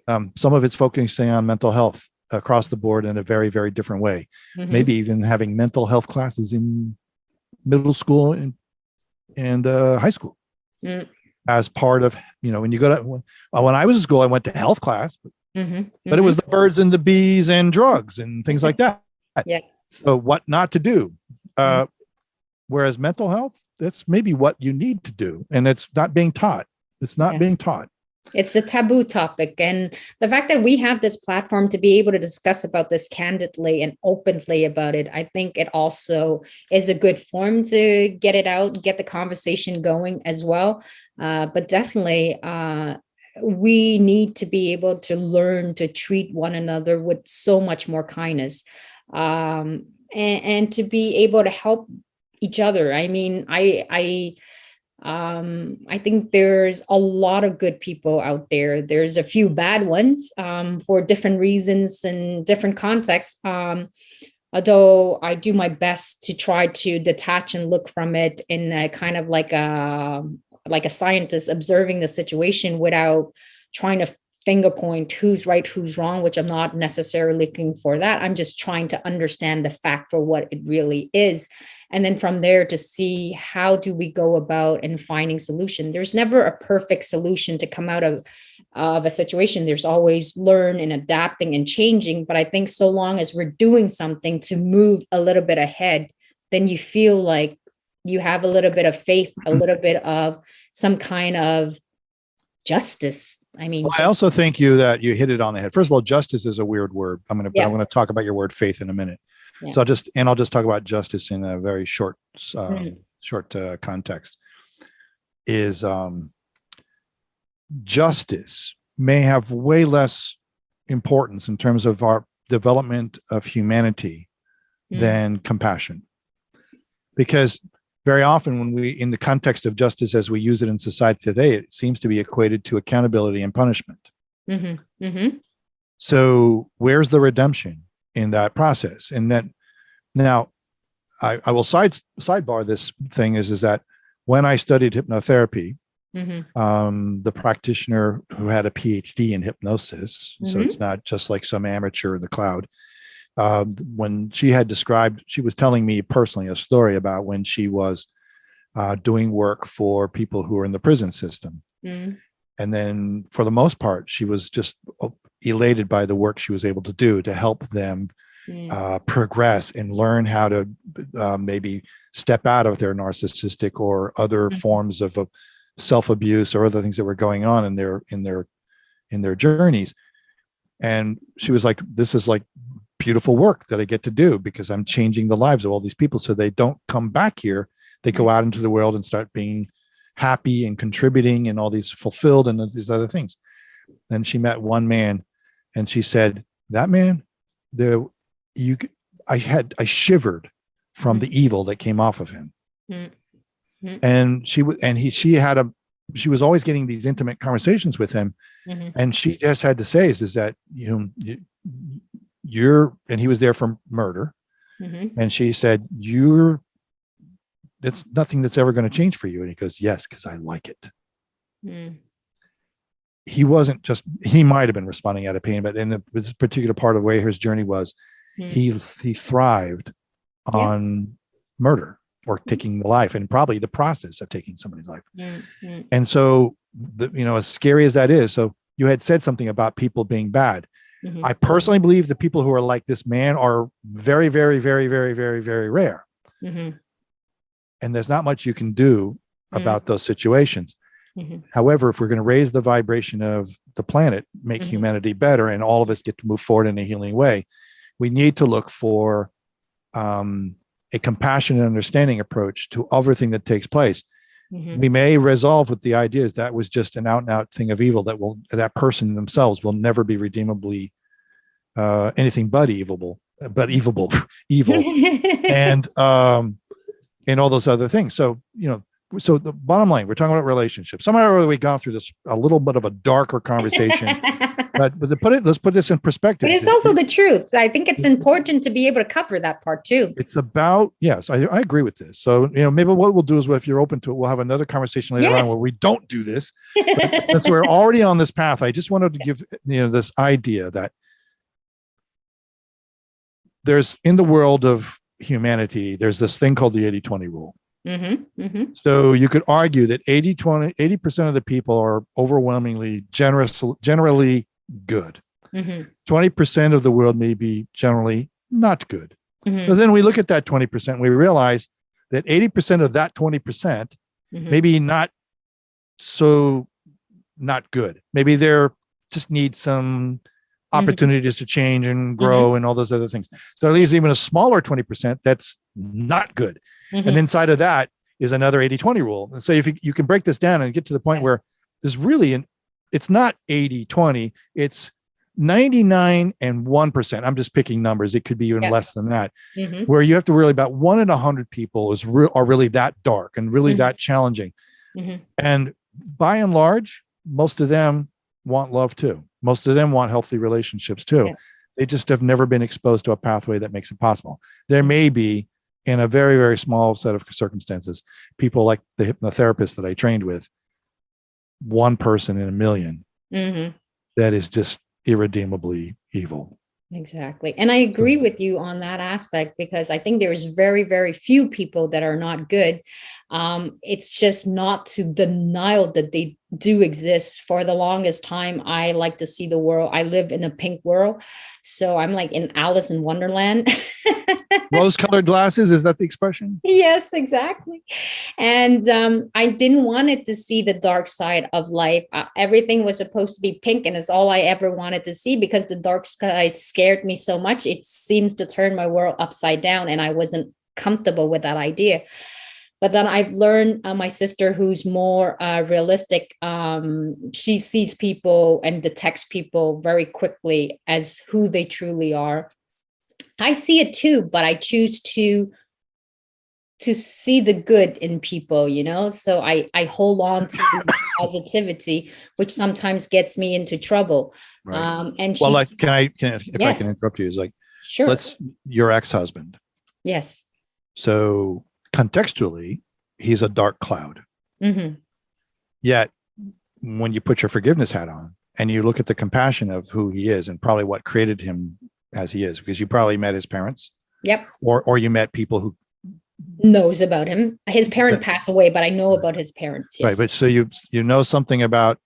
Speaker 2: Some of it's focusing on mental health across the board in a very, very different way. Maybe even having mental health classes in middle school and high school as part of, you know, when you go to, when I was in school, I went to health class, but it was the birds and the bees and drugs and things like that. So what not to do? Whereas mental health, that's maybe what you need to do. And it's not being taught. It's not being taught.
Speaker 1: It's a taboo topic. And the fact that we have this platform to be able to discuss about this candidly and openly about it, I think it also is a good form to get it out, get the conversation going as well. But definitely, we need to be able to learn to treat one another with so much more kindness, and to be able to help each other. I mean, I think there's a lot of good people out there. There's a few bad ones, for different reasons and different contexts. Although I do my best to try to detach and look from it in a kind of like a scientist observing the situation without trying to finger point who's right, who's wrong, which I'm not necessarily looking for that. I'm just trying to understand the fact for what it really is. And then from there to see how do we go about in finding solution. There's never a perfect solution to come out of a situation. There's always learn and adapting and changing. But I think so long as we're doing something to move a little bit ahead, then you feel like you have a little bit of faith, a little bit of some kind of justice. I mean,
Speaker 2: I also think that you hit it on the head. First of all, justice is a weird word. I'm going to talk about your word faith in a minute. So I'll just talk about justice in a very short context. Is justice may have way less importance in terms of our development of humanity than compassion, because very often when we, in the context of justice as we use it in society today, it seems to be equated to accountability and punishment. So where's the redemption in that process? And that now I will sidebar this thing is that when I studied hypnotherapy, the practitioner who had a PhD in hypnosis, so it's not just like some amateur in the cloud, when she had described, she was telling me personally a story about when she was doing work for people who were in the prison system. And then for the most part, she was just elated by the work she was able to do to help them progress and learn how to maybe step out of their narcissistic or other forms of self-abuse or other things that were going on in their journeys. And she was like, this is like beautiful work that I get to do because I'm changing the lives of all these people so they don't come back here. They go out into the world and start being, happy and contributing and all these fulfilled and these other things. Then she met one man, and she said, that man, I shivered from the evil that came off of him. And she was always getting these intimate conversations with him. And she just had to say is that, and he was there for murder. And she said, it's nothing that's ever going to change for you. And he goes, yes, because I like it. He wasn't just, he might've been responding out of pain, but in this particular part of the way his journey was, he thrived on murder or taking the life, and probably the process of taking somebody's life. And so, as scary as that is, so you had said something about people being bad. I personally believe the people who are like this man are very, very, very, very, very, very rare. And there's not much you can do about those situations. However, if we're going to raise the vibration of the planet, make humanity better, and all of us get to move forward in a healing way, we need to look for a compassionate and understanding approach to everything that takes place. We may resolve with the ideas that was just an out and out thing of evil that person themselves will never be redeemably anything but evil, and all those other things. So, so the bottom line, we're talking about relationships. Somehow we've gone through this a little bit of a darker conversation, but let's put this in perspective.
Speaker 1: But it's also the truth. I think it's important to be able to cover that part too.
Speaker 2: It's about, yes, I agree with this. So, maybe what we'll do is, if you're open to it, we'll have another conversation later on where we don't do this. But since we're already on this path, I just wanted to give, this idea that there's, in the world of humanity, there's this thing called the 80-20 rule. So you could argue that 80% of the people are overwhelmingly generally good. 20% of the world may be generally not good. But then we look at that 20% and we realize that 80% of that 20% maybe not so not good. Maybe they're just need some opportunities to change and grow and all those other things. So it leaves even a smaller 20% that's not good. And then inside of that is another 80-20 rule. And so if you can break this down and get to the point where there's really it's not 80-20, it's 99 and 1%. I'm just picking numbers. It could be even less than that, where you have to worry about 1 in 100 people are really that dark and really that challenging. And by and large, most of them want love too. Most of them want healthy relationships too. They just have never been exposed to a pathway that makes it possible. There may be, in a very, very small set of circumstances, people like the hypnotherapist that I trained with, one person in a million that is just irredeemably evil.
Speaker 1: Exactly. And I agree with you on that aspect, because I think there's very, very few people that are not good. It's just not to denial that they do exist. For the longest time, I like to see the world. I live in a pink world. So I'm like in Alice in Wonderland.
Speaker 2: Rose-colored glasses, is that the expression?
Speaker 1: Yes, exactly. And I didn't want it to see the dark side of life. Everything was supposed to be pink, and it's all I ever wanted to see, because the dark sky scared me so much. It seems to turn my world upside down, and I wasn't comfortable with that idea. But then I've learned, my sister, who's more realistic, she sees people and detects people very quickly as who they truly are. I see it too, but I choose to see the good in people, so I hold on to the positivity, which sometimes gets me into trouble.
Speaker 2: Right.
Speaker 1: And
Speaker 2: well, like, I can interrupt you, is like,
Speaker 1: sure.
Speaker 2: Your ex-husband.
Speaker 1: Yes.
Speaker 2: So contextually, he's a dark cloud. Yet when you put your forgiveness hat on and you look at the compassion of who he is and probably what created him as he is, because you probably met his parents.
Speaker 1: Yep.
Speaker 2: Or you met people who
Speaker 1: knows about him. His parent passed away, but I know about his parents. Yes.
Speaker 2: Right. But so you know something about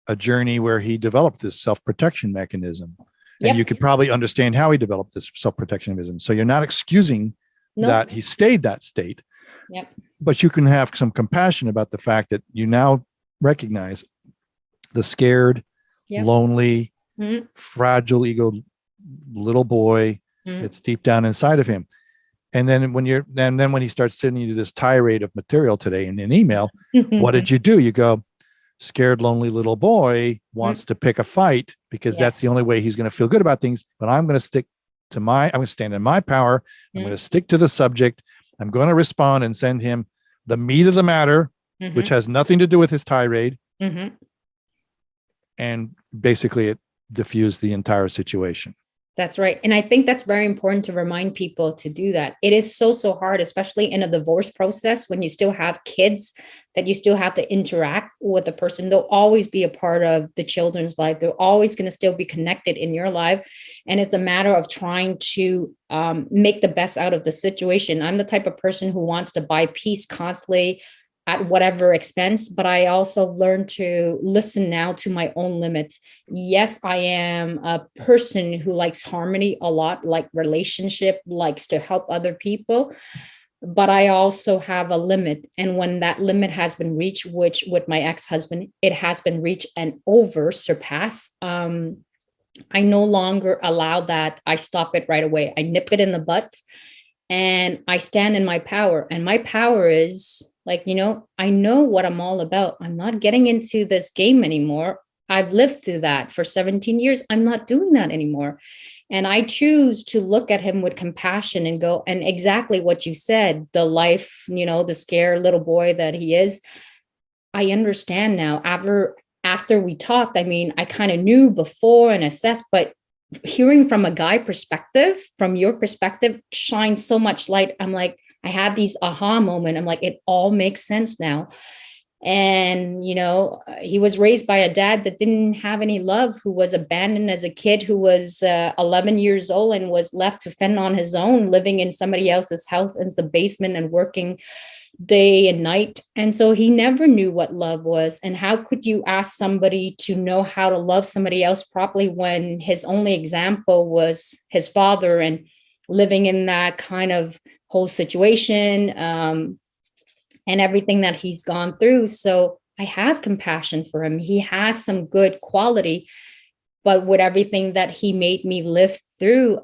Speaker 2: a journey where he developed this self-protection mechanism. And you could probably understand how he developed this self-protection mechanism. So you're not excusing that he stayed that state.
Speaker 1: Yep.
Speaker 2: But you can have some compassion about the fact that you now recognize the scared, lonely, fragile ego little boy that's deep down inside of him. And then when he starts sending you this tirade of material today in an email, what did you do? You go, scared, lonely little boy wants to pick a fight because that's the only way he's going to feel good about things. But I'm going to I'm going to stand in my power. I'm going to stick to the subject. I'm going to respond and send him the meat of the matter, which has nothing to do with his tirade. And basically it diffused the entire situation.
Speaker 1: That's right. And I think that's very important to remind people to do that. It is so hard, especially in a divorce process, when you still have kids, that you still have to interact with the person. They'll always be a part of the children's life. They're always going to still be connected in your life. And it's a matter of trying to make the best out of the situation. I'm the type of person who wants to buy peace constantly at whatever expense, but I also learned to listen now to my own limits. Yes, I am a person who likes harmony a lot, like relationship, likes to help other people, but I also have a limit. And when that limit has been reached, which with my ex-husband, it has been reached and over surpassed, I no longer allow that. I stop it right away. I nip it in the butt and I stand in my power. And my power is, like, I know what I'm all about. I'm not getting into this game anymore. I've lived through that for 17 years. I'm not doing that anymore. And I choose to look at him with compassion and go, and exactly what you said, the life, the scared little boy that he is. I understand now. After we talked, I kind of knew before and assessed, but hearing from a guy perspective, from your perspective, shines so much light. I'm like, I had these aha moment. I'm like, it all makes sense now. And, he was raised by a dad that didn't have any love, who was abandoned as a kid, who was 11 years old and was left to fend on his own, living in somebody else's house in the basement and working day and night. And so he never knew what love was. And how could you ask somebody to know how to love somebody else properly when his only example was his father and living in that kind of whole situation and everything that he's gone through? So I have compassion for him. He has some good quality, but with everything that he made me live through,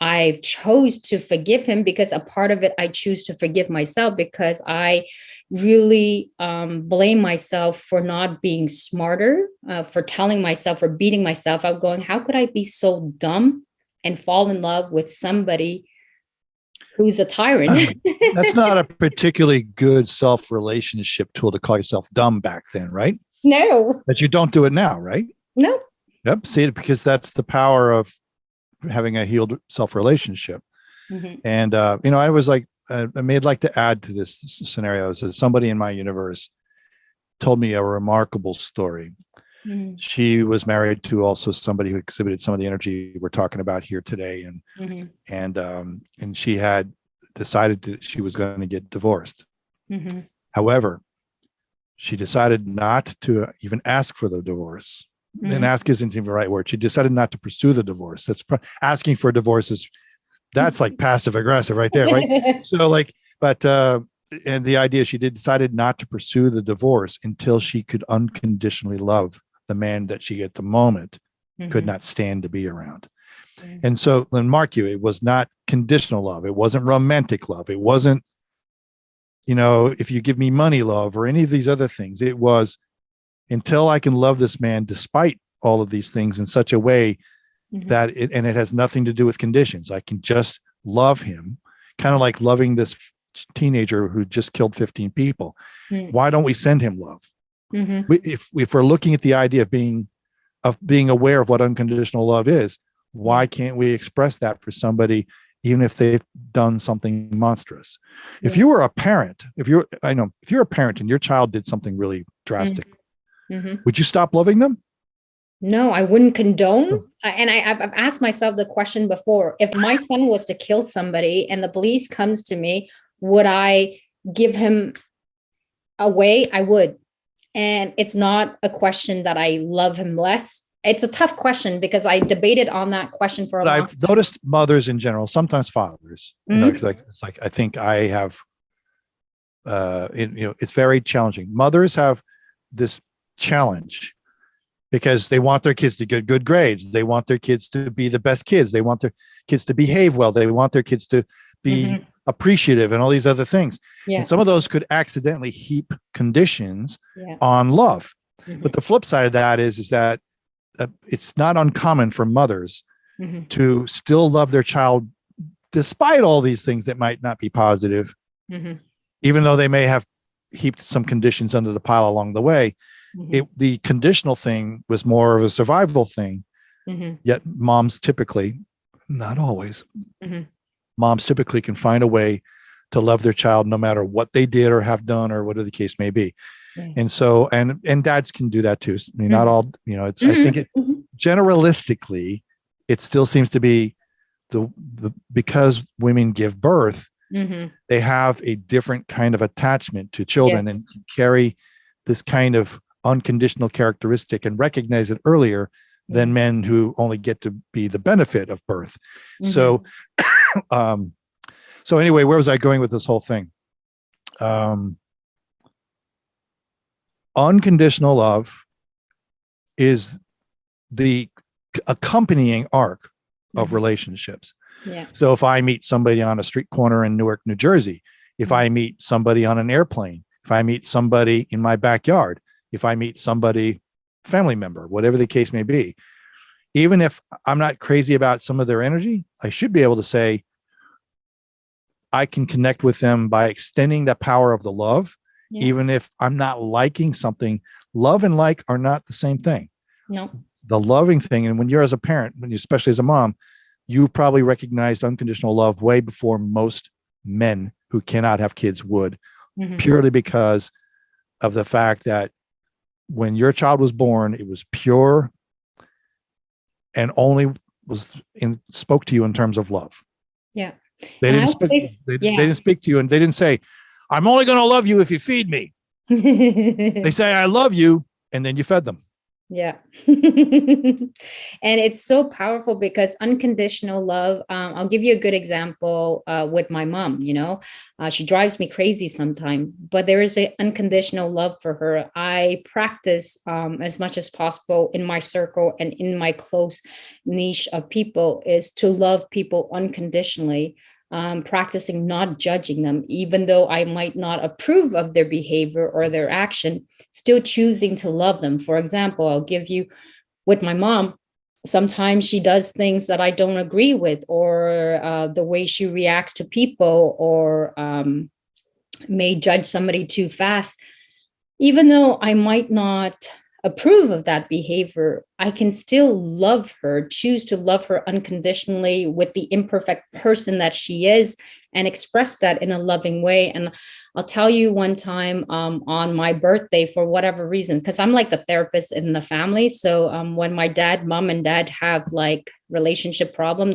Speaker 1: I chose to forgive him, because a part of it, I choose to forgive myself, because I really blame myself for not being smarter, for telling myself or beating myself. I'm going, how could I be so dumb and fall in love with somebody who's a tyrant?
Speaker 2: That's not a particularly good self-relationship tool to call yourself dumb back then, right?
Speaker 1: No.
Speaker 2: But you don't do it now, right?
Speaker 1: No.
Speaker 2: Yep. See, because that's the power of having a healed self-relationship. And, I was like, I may like to add to this scenario is that somebody in my universe told me a remarkable story. She was married to also somebody who exhibited some of the energy we're talking about here today. And she had decided that she was going to get divorced. However, she decided not to even ask for the divorce. And ask isn't even the right word. She decided not to pursue the divorce. That's asking for a divorce that's like passive aggressive right there, right? So and the idea, she decided not to pursue the divorce until she could unconditionally love the man that she at the moment could not stand to be around. And so, then mark you, it was not conditional love. It wasn't romantic love. It wasn't, if you give me money love or any of these other things. It was, until I can love this man despite all of these things in such a way that it has nothing to do with conditions. I can just love him, kind of like loving this teenager who just killed 15 people. Why don't we send him love? If we're looking at the idea of being aware of what unconditional love is, why can't we express that for somebody, even if they've done something monstrous? If you were a parent, if you're a parent and your child did something really drastic, would you stop loving them?
Speaker 1: No, I wouldn't condone. And I've asked myself the question before: if my son was to kill somebody and the police comes to me, would I give him away? I would. And it's not a question that I love him less. It's a tough question, because I debated on that question for a long time.
Speaker 2: I've noticed mothers in general, sometimes fathers, it's like I think I have, it's very challenging. Mothers have this challenge because they want their kids to get good grades. They want their kids to be the best kids. They want their kids to behave well. They want their kids to be appreciative and all these other things.
Speaker 1: Yeah.
Speaker 2: And some of those could accidentally heap conditions on love. But the flip side of that is that it's not uncommon for mothers to still love their child despite all these things that might not be positive, even though they may have heaped some conditions under the pile along the way. The conditional thing was more of a survival thing. Yet moms typically, not always, moms typically can find a way to love their child no matter what they did or have done or whatever the case may be. And so, and dads can do that too. I mean, not all, it's, I think it generalistically, it still seems to be because women give birth, they have a different kind of attachment to children and carry this kind of unconditional characteristic and recognize it earlier than men who only get to be the benefit of birth. So, so anyway, where was I going with this whole thing? Unconditional love is the accompanying arc of relationships. So if I meet somebody on a street corner in Newark, New Jersey, if I meet somebody on an airplane, if I meet somebody in my backyard, if I meet somebody, family member, whatever the case may be, even if I'm not crazy about some of their energy, I should be able to say, I can connect with them by extending the power of the love. Even if I'm not liking something. Love and like are not the same thing.
Speaker 1: No.
Speaker 2: The loving thing, and when you're as a parent, especially as a mom, you probably recognized unconditional love way before most men who cannot have kids would, purely because of the fact that when your child was born, it was pure and only spoke to you in terms of love.
Speaker 1: Yeah.
Speaker 2: They didn't speak to you, and they didn't say, I'm only going to love you if you feed me. They say, I love you. And then you fed them.
Speaker 1: Yeah. And it's so powerful because unconditional love, I'll give you a good example with my mom, she drives me crazy sometimes, but there is an unconditional love for her. I practice as much as possible in my circle and in my close niche of people is to love people unconditionally. Practicing not judging them, even though I might not approve of their behavior or their action, still choosing to love them. For example, I'll give you with my mom, sometimes she does things that I don't agree with, or the way she reacts to people, or may judge somebody too fast. Even though I might not approve of that behavior, I can still love her, choose to love her unconditionally with the imperfect person that she is, and express that in a loving way. And I'll tell you one time on my birthday, for whatever reason, because I'm like the therapist in the family. So when my mom and dad have like relationship problem,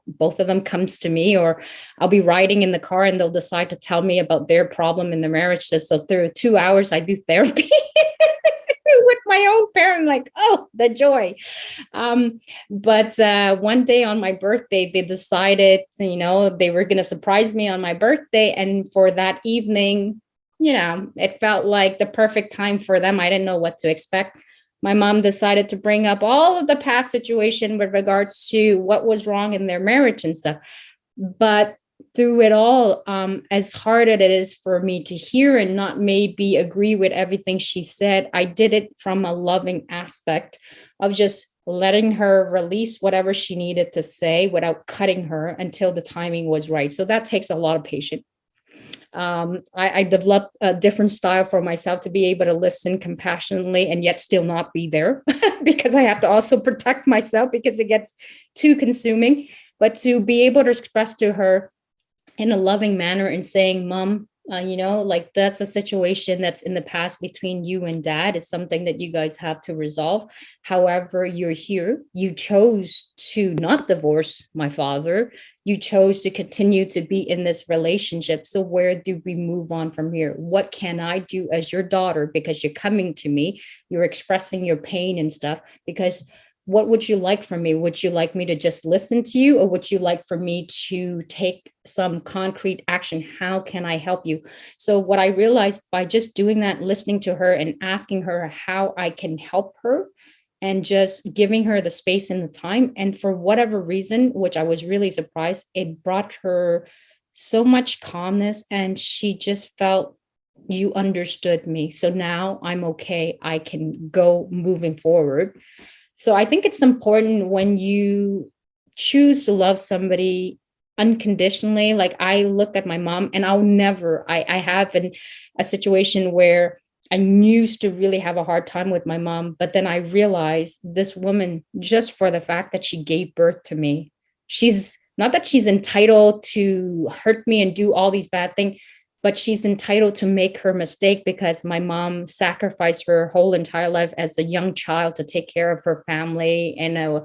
Speaker 1: both of them comes to me, or I'll be riding in the car and they'll decide to tell me about their problem in the marriage. So through 2 hours, I do therapy. With my own parent, like, oh, the joy. But one day on my birthday, they decided, they were going to surprise me on my birthday. And for that evening, it felt like the perfect time for them. I didn't know what to expect. My mom decided to bring up all of the past situation with regards to what was wrong in their marriage and stuff. But through it all, as hard as it is for me to hear and not maybe agree with everything she said, I did it from a loving aspect of just letting her release whatever she needed to say without cutting her until the timing was right. So that takes a lot of patience. I developed a different style for myself to be able to listen compassionately and yet still not be there because I have to also protect myself because it gets too consuming. But to be able to express to her in a loving manner and saying, Mom, like that's a situation that's in the past between you and dad. It's something that you guys have to resolve. However, you're here. You chose to not divorce my father. You chose to continue to be in this relationship. So where do we move on from here? What can I do as your daughter? Because you're coming to me, you're expressing your pain and stuff, because what would you like from me? Would you like me to just listen to you, or would you like for me to take some concrete action? How can I help you? So what I realized by just doing that, listening to her and asking her how I can help her, and just giving her the space and the time. And for whatever reason, which I was really surprised, it brought her so much calmness, and she just felt, you understood me. So now I'm okay. I can go moving forward. So I think it's important when you choose to love somebody unconditionally. Like I look at my mom, and I have a situation where I used to really have a hard time with my mom, but then I realized this woman, just for the fact that she gave birth to me, she's not that she's entitled to hurt me and do all these bad things, but she's entitled to make her mistake, because my mom sacrificed her whole entire life as a young child to take care of her family in a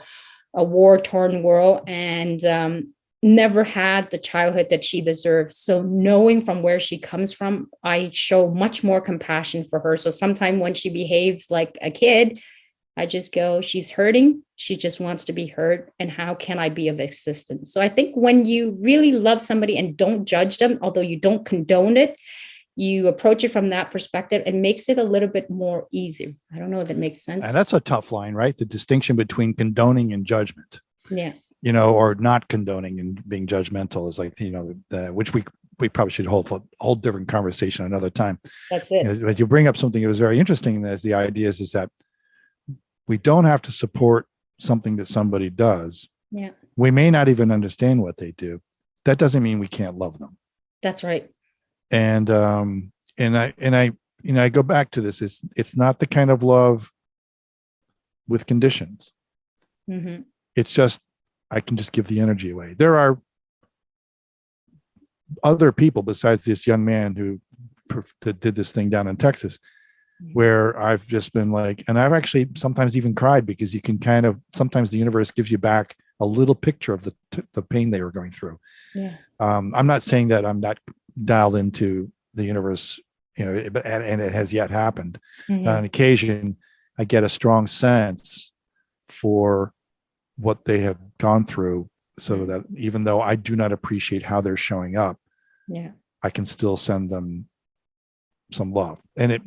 Speaker 1: war-torn world, and never had the childhood that she deserves. So knowing from where she comes from, I show much more compassion for her. So sometimes when she behaves like a kid, I just go, she's hurting. She just wants to be heard. And how can I be of assistance? So I think when you really love somebody and don't judge them, although you don't condone it, you approach it from that perspective, it makes it a little bit more easy. I don't know if it makes sense.
Speaker 2: And that's a tough line, right? The distinction between condoning and judgment.
Speaker 1: Yeah.
Speaker 2: Or not condoning and being judgmental is like, which we probably should hold a whole different conversation another time.
Speaker 1: That's it.
Speaker 2: But you bring up something that was very interesting. As the idea is that we don't have to support something that somebody does.
Speaker 1: Yeah.
Speaker 2: We may not even understand what they do. That doesn't mean we can't love them.
Speaker 1: That's right.
Speaker 2: And I go back to this. It's not the kind of love with conditions.
Speaker 1: Mm-hmm.
Speaker 2: It's just, I can just give the energy away. There are other people besides this young man who did this thing down in Texas, where I've just been like, and I've actually sometimes even cried, because you can kind of, sometimes the universe gives you back a little picture of the pain they were going through.
Speaker 1: Yeah.
Speaker 2: I'm not saying that I'm that dialed into the universe, and it has yet happened.
Speaker 1: Mm-hmm.
Speaker 2: On occasion, I get a strong sense for what they have gone through, so that even though I do not appreciate how they're showing up, I can still send them some love. And it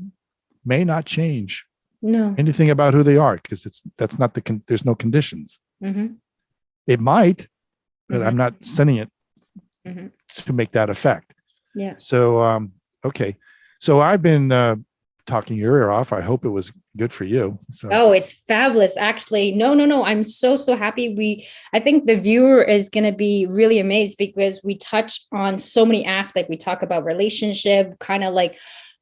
Speaker 2: may not change anything about who they are, because that's not there's no conditions.
Speaker 1: Mm-hmm.
Speaker 2: It might, but I'm not sending it to make that effect.
Speaker 1: Yeah.
Speaker 2: So okay, so I've been talking your ear off. I hope it was good for you. So.
Speaker 1: Oh, it's fabulous. Actually, no. I'm so happy. I think the viewer is going to be really amazed, because we touch on so many aspects. We talk about relationship, kind of like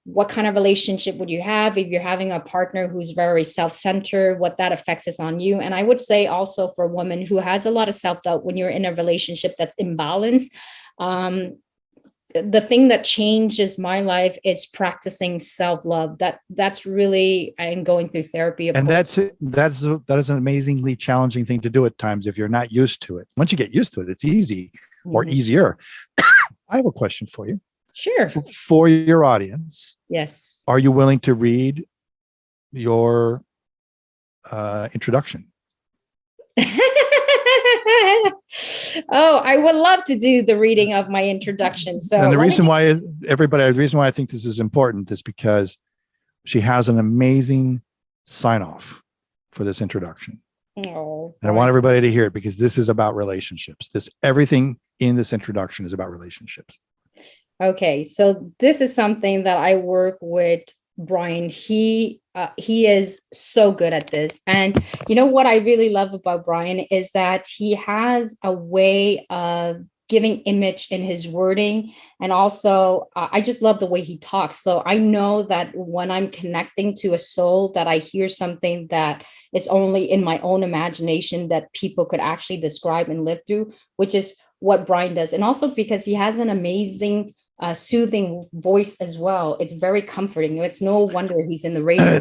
Speaker 1: what kind of relationship would you have if you're having a partner who's very self-centered, what that affects is on you. And I would say also for a woman who has a lot of self-doubt, when you're in a relationship that's imbalanced, the thing that changes my life is practicing self-love. That's really, I'm going through therapy.
Speaker 2: And that is an amazingly challenging thing to do at times if you're not used to it. Once you get used to it, it's easy or easier. I have a question for you.
Speaker 1: Sure.
Speaker 2: For your audience.
Speaker 1: Yes.
Speaker 2: Are you willing to read your introduction?
Speaker 1: Oh, I would love to do the reading of my introduction. So,
Speaker 2: and the reason why I think this is important is because she has an amazing sign off for this introduction.
Speaker 1: Oh,
Speaker 2: and I want everybody to hear it, because this is about relationships. Everything in this introduction is about relationships.
Speaker 1: Okay, so this is something that I work with Brian. He is so good at this. And you know what I really love about Brian is that he has a way of giving image in his wording. And also, I just love the way he talks. So I know that when I'm connecting to a soul, that I hear something that is only in my own imagination that people could actually describe and live through, which is what Brian does. And also because he has an amazing soothing voice as well. It's very comforting. It's no wonder he's in the radio.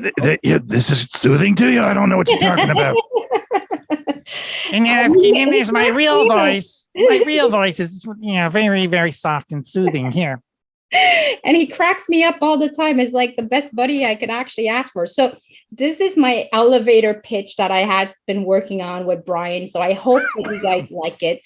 Speaker 2: This is soothing to you? I don't know what you're talking about.
Speaker 3: And then there's my real voice. My real voice is, very, very soft and soothing here.
Speaker 1: And he cracks me up all the time. It's like the best buddy I could actually ask for. So this is my elevator pitch that I had been working on with Brian. So I hope that you guys like it.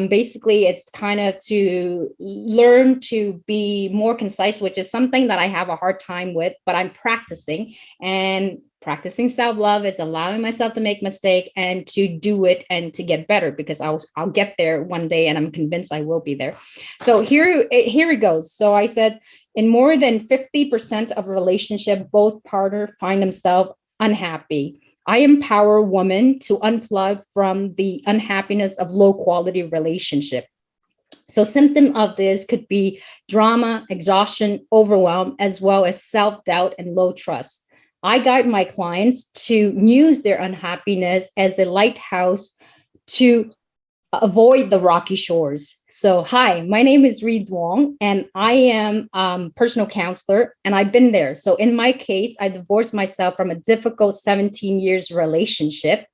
Speaker 1: Basically, it's kind of to learn to be more concise, which is something that I have a hard time with, but I'm practicing. And Practicing self-love is allowing myself to make mistake and to do it and to get better, because I'll get there one day, and I'm convinced I will be there. So here it goes. So I said, in more than 50% of relationship, both partners find themselves unhappy. I empower women to unplug from the unhappiness of low quality relationship. So symptom of this could be drama, exhaustion, overwhelm, as well as self-doubt and low trust. I guide my clients to use their unhappiness as a lighthouse to avoid the rocky shores. So, hi, my name is Ry Duong, and I am personal counselor, and I've been there. So in my case, I divorced myself from a difficult 17 years relationship.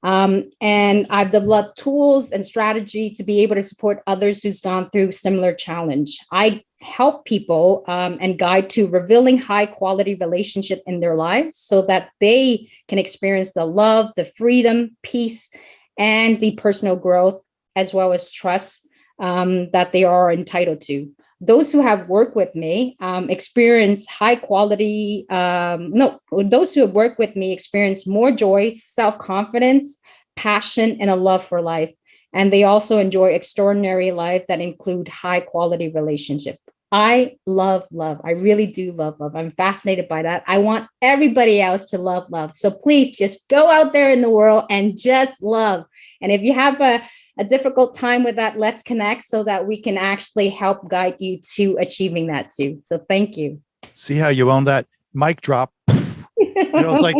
Speaker 1: And I've developed tools and strategy to be able to support others who's gone through similar challenge. I help people and guide to revealing high quality relationship in their lives so that they can experience the love, the freedom, peace, and the personal growth, as well as trust that they are entitled to. Those who have worked with me experience high quality, those who have worked with me experience more joy, self-confidence, passion, and a love for life. And they also enjoy extraordinary life that include high quality relationship. I love love. I really do love love. I'm fascinated by that. I want everybody else to love love. So please just go out there in the world and just love. And if you have a difficult time with that, let's connect so that we can actually help guide you to achieving that too. So thank you.
Speaker 2: See how you own that? Mic drop. It's like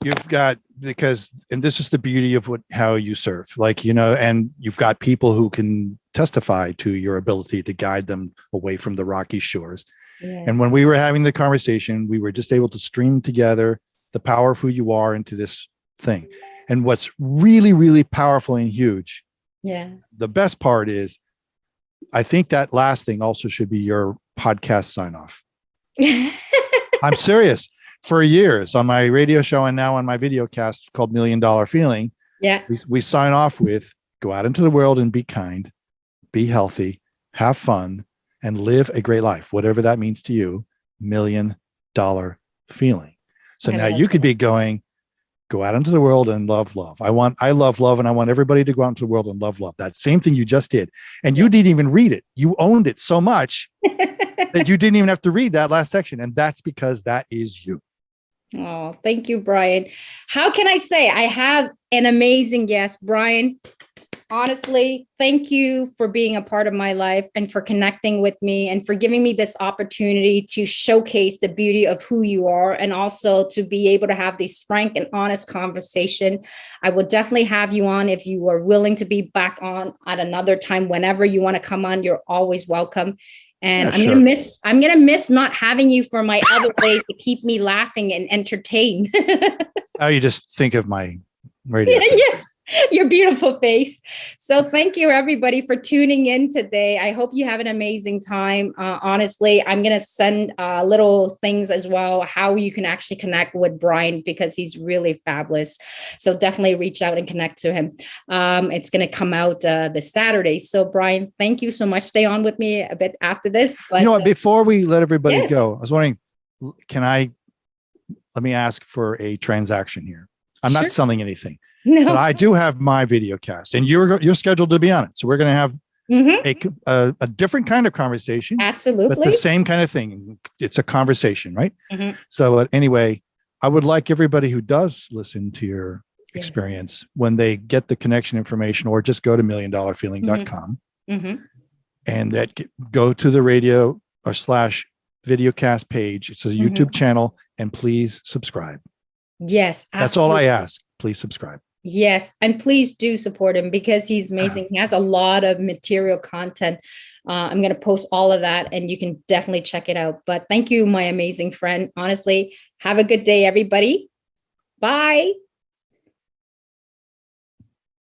Speaker 2: you've got, because, and this is the beauty of how you serve, like, and you've got people who can testify to your ability to guide them away from the rocky shores.
Speaker 1: Yes.
Speaker 2: And when we were having the conversation, we were just able to stream together the power of who you are into this thing. And what's really, really powerful and huge, the best part is, I think that last thing also should be your podcast sign off. I'm serious. For years on my radio show and now on my video cast called $1 Million Feeling, we sign off with, go out into the world and be kind, be healthy, have fun, and live a great life, whatever that means to you. $1 Million Feeling. So now you could be going, go out into the world and love love. I love love, and I want everybody to go out into the world and love love. That same thing you just did. And you didn't even read it. You owned it so much that you didn't even have to read that last section. And that's because that is you.
Speaker 1: Oh, thank you, Brian. How can I say I have an amazing guest, Brian? Honestly, thank you for being a part of my life and for connecting with me and for giving me this opportunity to showcase the beauty of who you are, and also to be able to have this frank and honest conversation. I will definitely have you on if you are willing to be back on at another time. Whenever you want to come on, you're always welcome. And I'm gonna miss not having you for my other ways to keep me laughing and entertained.
Speaker 2: Oh, you just think of my radio.
Speaker 1: Your beautiful face. So thank you, everybody, for tuning in today. I hope you have an amazing time. Honestly, I'm going to send little things as well, how you can actually connect with Brian, because he's really fabulous. So definitely reach out and connect to him. It's going to come out this Saturday. So Brian, thank you so much. Stay on with me a bit after this. But,
Speaker 2: you know what, before we let everybody go, I was wondering, let me ask for a transaction here. I'm not selling anything. No. But I do have my video cast, and you're scheduled to be on it. So we're going to have a different kind of conversation.
Speaker 1: Absolutely.
Speaker 2: But the same kind of thing. It's a conversation, right? So anyway, I would like everybody who does listen to your experience, when they get the connection information, or just go to milliondollarfeeling.com and that go to the radio or / videocast page. It's a YouTube channel, and please subscribe.
Speaker 1: Yes. Absolutely.
Speaker 2: That's all I ask. Please subscribe.
Speaker 1: Yes. And please do support him, because he's amazing. He has a lot of material content. I'm going to post all of that, and you can definitely check it out. But thank you, my amazing friend. Honestly, have a good day, everybody. Bye.